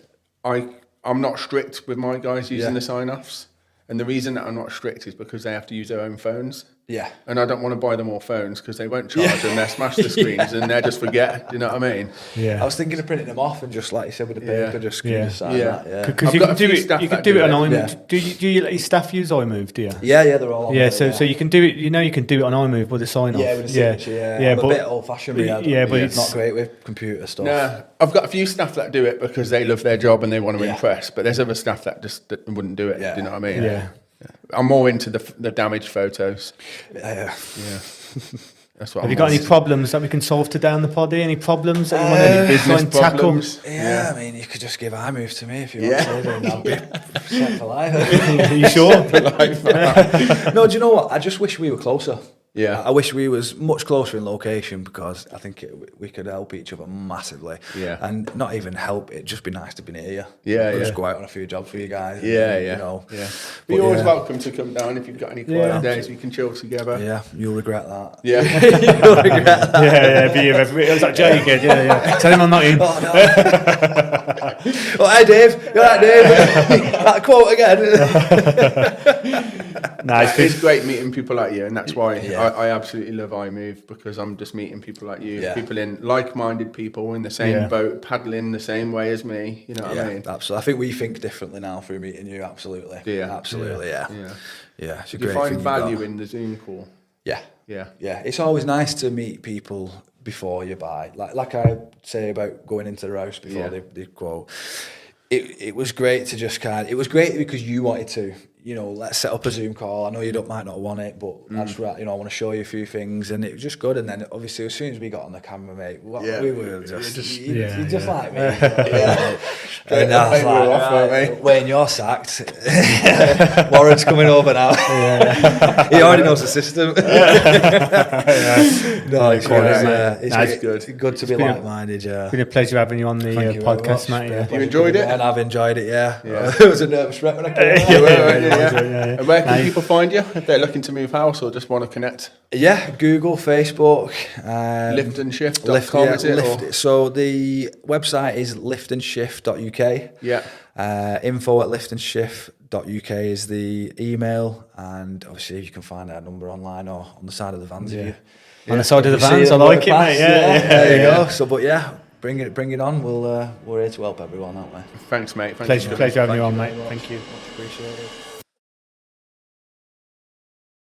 I'm not strict with my guys using the sign-offs. And the reason that I'm not strict is because they have to use their own phones. Yeah. And I don't want to buy them all phones because they won't charge and they'll smash the screens and they'll just forget. Do you know what I mean? Yeah. I was thinking of printing them off and just, like you said, with the paper, just sign that. Yeah. Because you can do it on iMove. Do you let your staff use iMove, do you? Yeah, they're all on there. So you can do it, you can do it on iMove with a sign-off. Yeah, with a signature, I'm a bit old-fashioned, but it's not great with computer stuff. No, I've got a few staff that do it because they love their job and they want to impress, but there's other staff that just wouldn't do it. Do you know what I mean? Yeah. I'm more into the damaged photos. Yeah. That's what. Have you got any problems that we can solve today on the pod? Any problems that you want to business problems? Yeah, I mean, you could just give i-move to me if you want to, and I'll be set for life. Are you sure? No, do you know what? I just wish we were closer. Yeah, I wish we was much closer in location because I think we could help each other massively. Yeah, and not even help, it'd just be nice to be near you. Yeah, just go out on a few jobs with you guys. Yeah, you know. Yeah, but you're always welcome to come down if you've got any quiet days. We can chill together. Yeah, you'll regret that. Yeah, you'll regret that. Be here every. It was like Jay again. Yeah. Tell him I'm not in. Oh, no. Oh, hey Dave, you're right, Dave. That quote again. It's great meeting people like you, and that's why I absolutely love i-move, because I'm just meeting people like you, people in like-minded people in the same boat, paddling the same way as me. You know what I mean? Absolutely. I think we think differently now through meeting you. Absolutely. Yeah. Absolutely. Yeah. Do you find value in the Zoom call? Yeah. It's always nice to meet people before you buy. Like I say about going into the house before they quote. It was great to just it was great because you wanted to, let's set up a Zoom call. I know you might not want it, but I want to show you a few things, and it was just good. And then obviously as soon as we got on the camera, mate, we were just like me. And I was like, Wayne, you're sacked. Warren's coming over now. He already knows the system. No, it's good to be like-minded. It's been a pleasure having you on the podcast, mate. You enjoyed it? And I've enjoyed it, It was a nervous wreck when I came And where can people find you if they're looking to move house or just want to connect? Yeah, Google, Facebook. liftandshift.com, is it? So the website is liftandshift.uk. Yeah. info@liftandshift.uk is the email, and obviously you can find our number online or on the side of the vans. On the side of the vans, I like it, mate. There you go. So, but bring it on. We're here to help everyone, aren't we? Thanks, mate. Pleasure having you on, mate. Thank you. Much appreciated.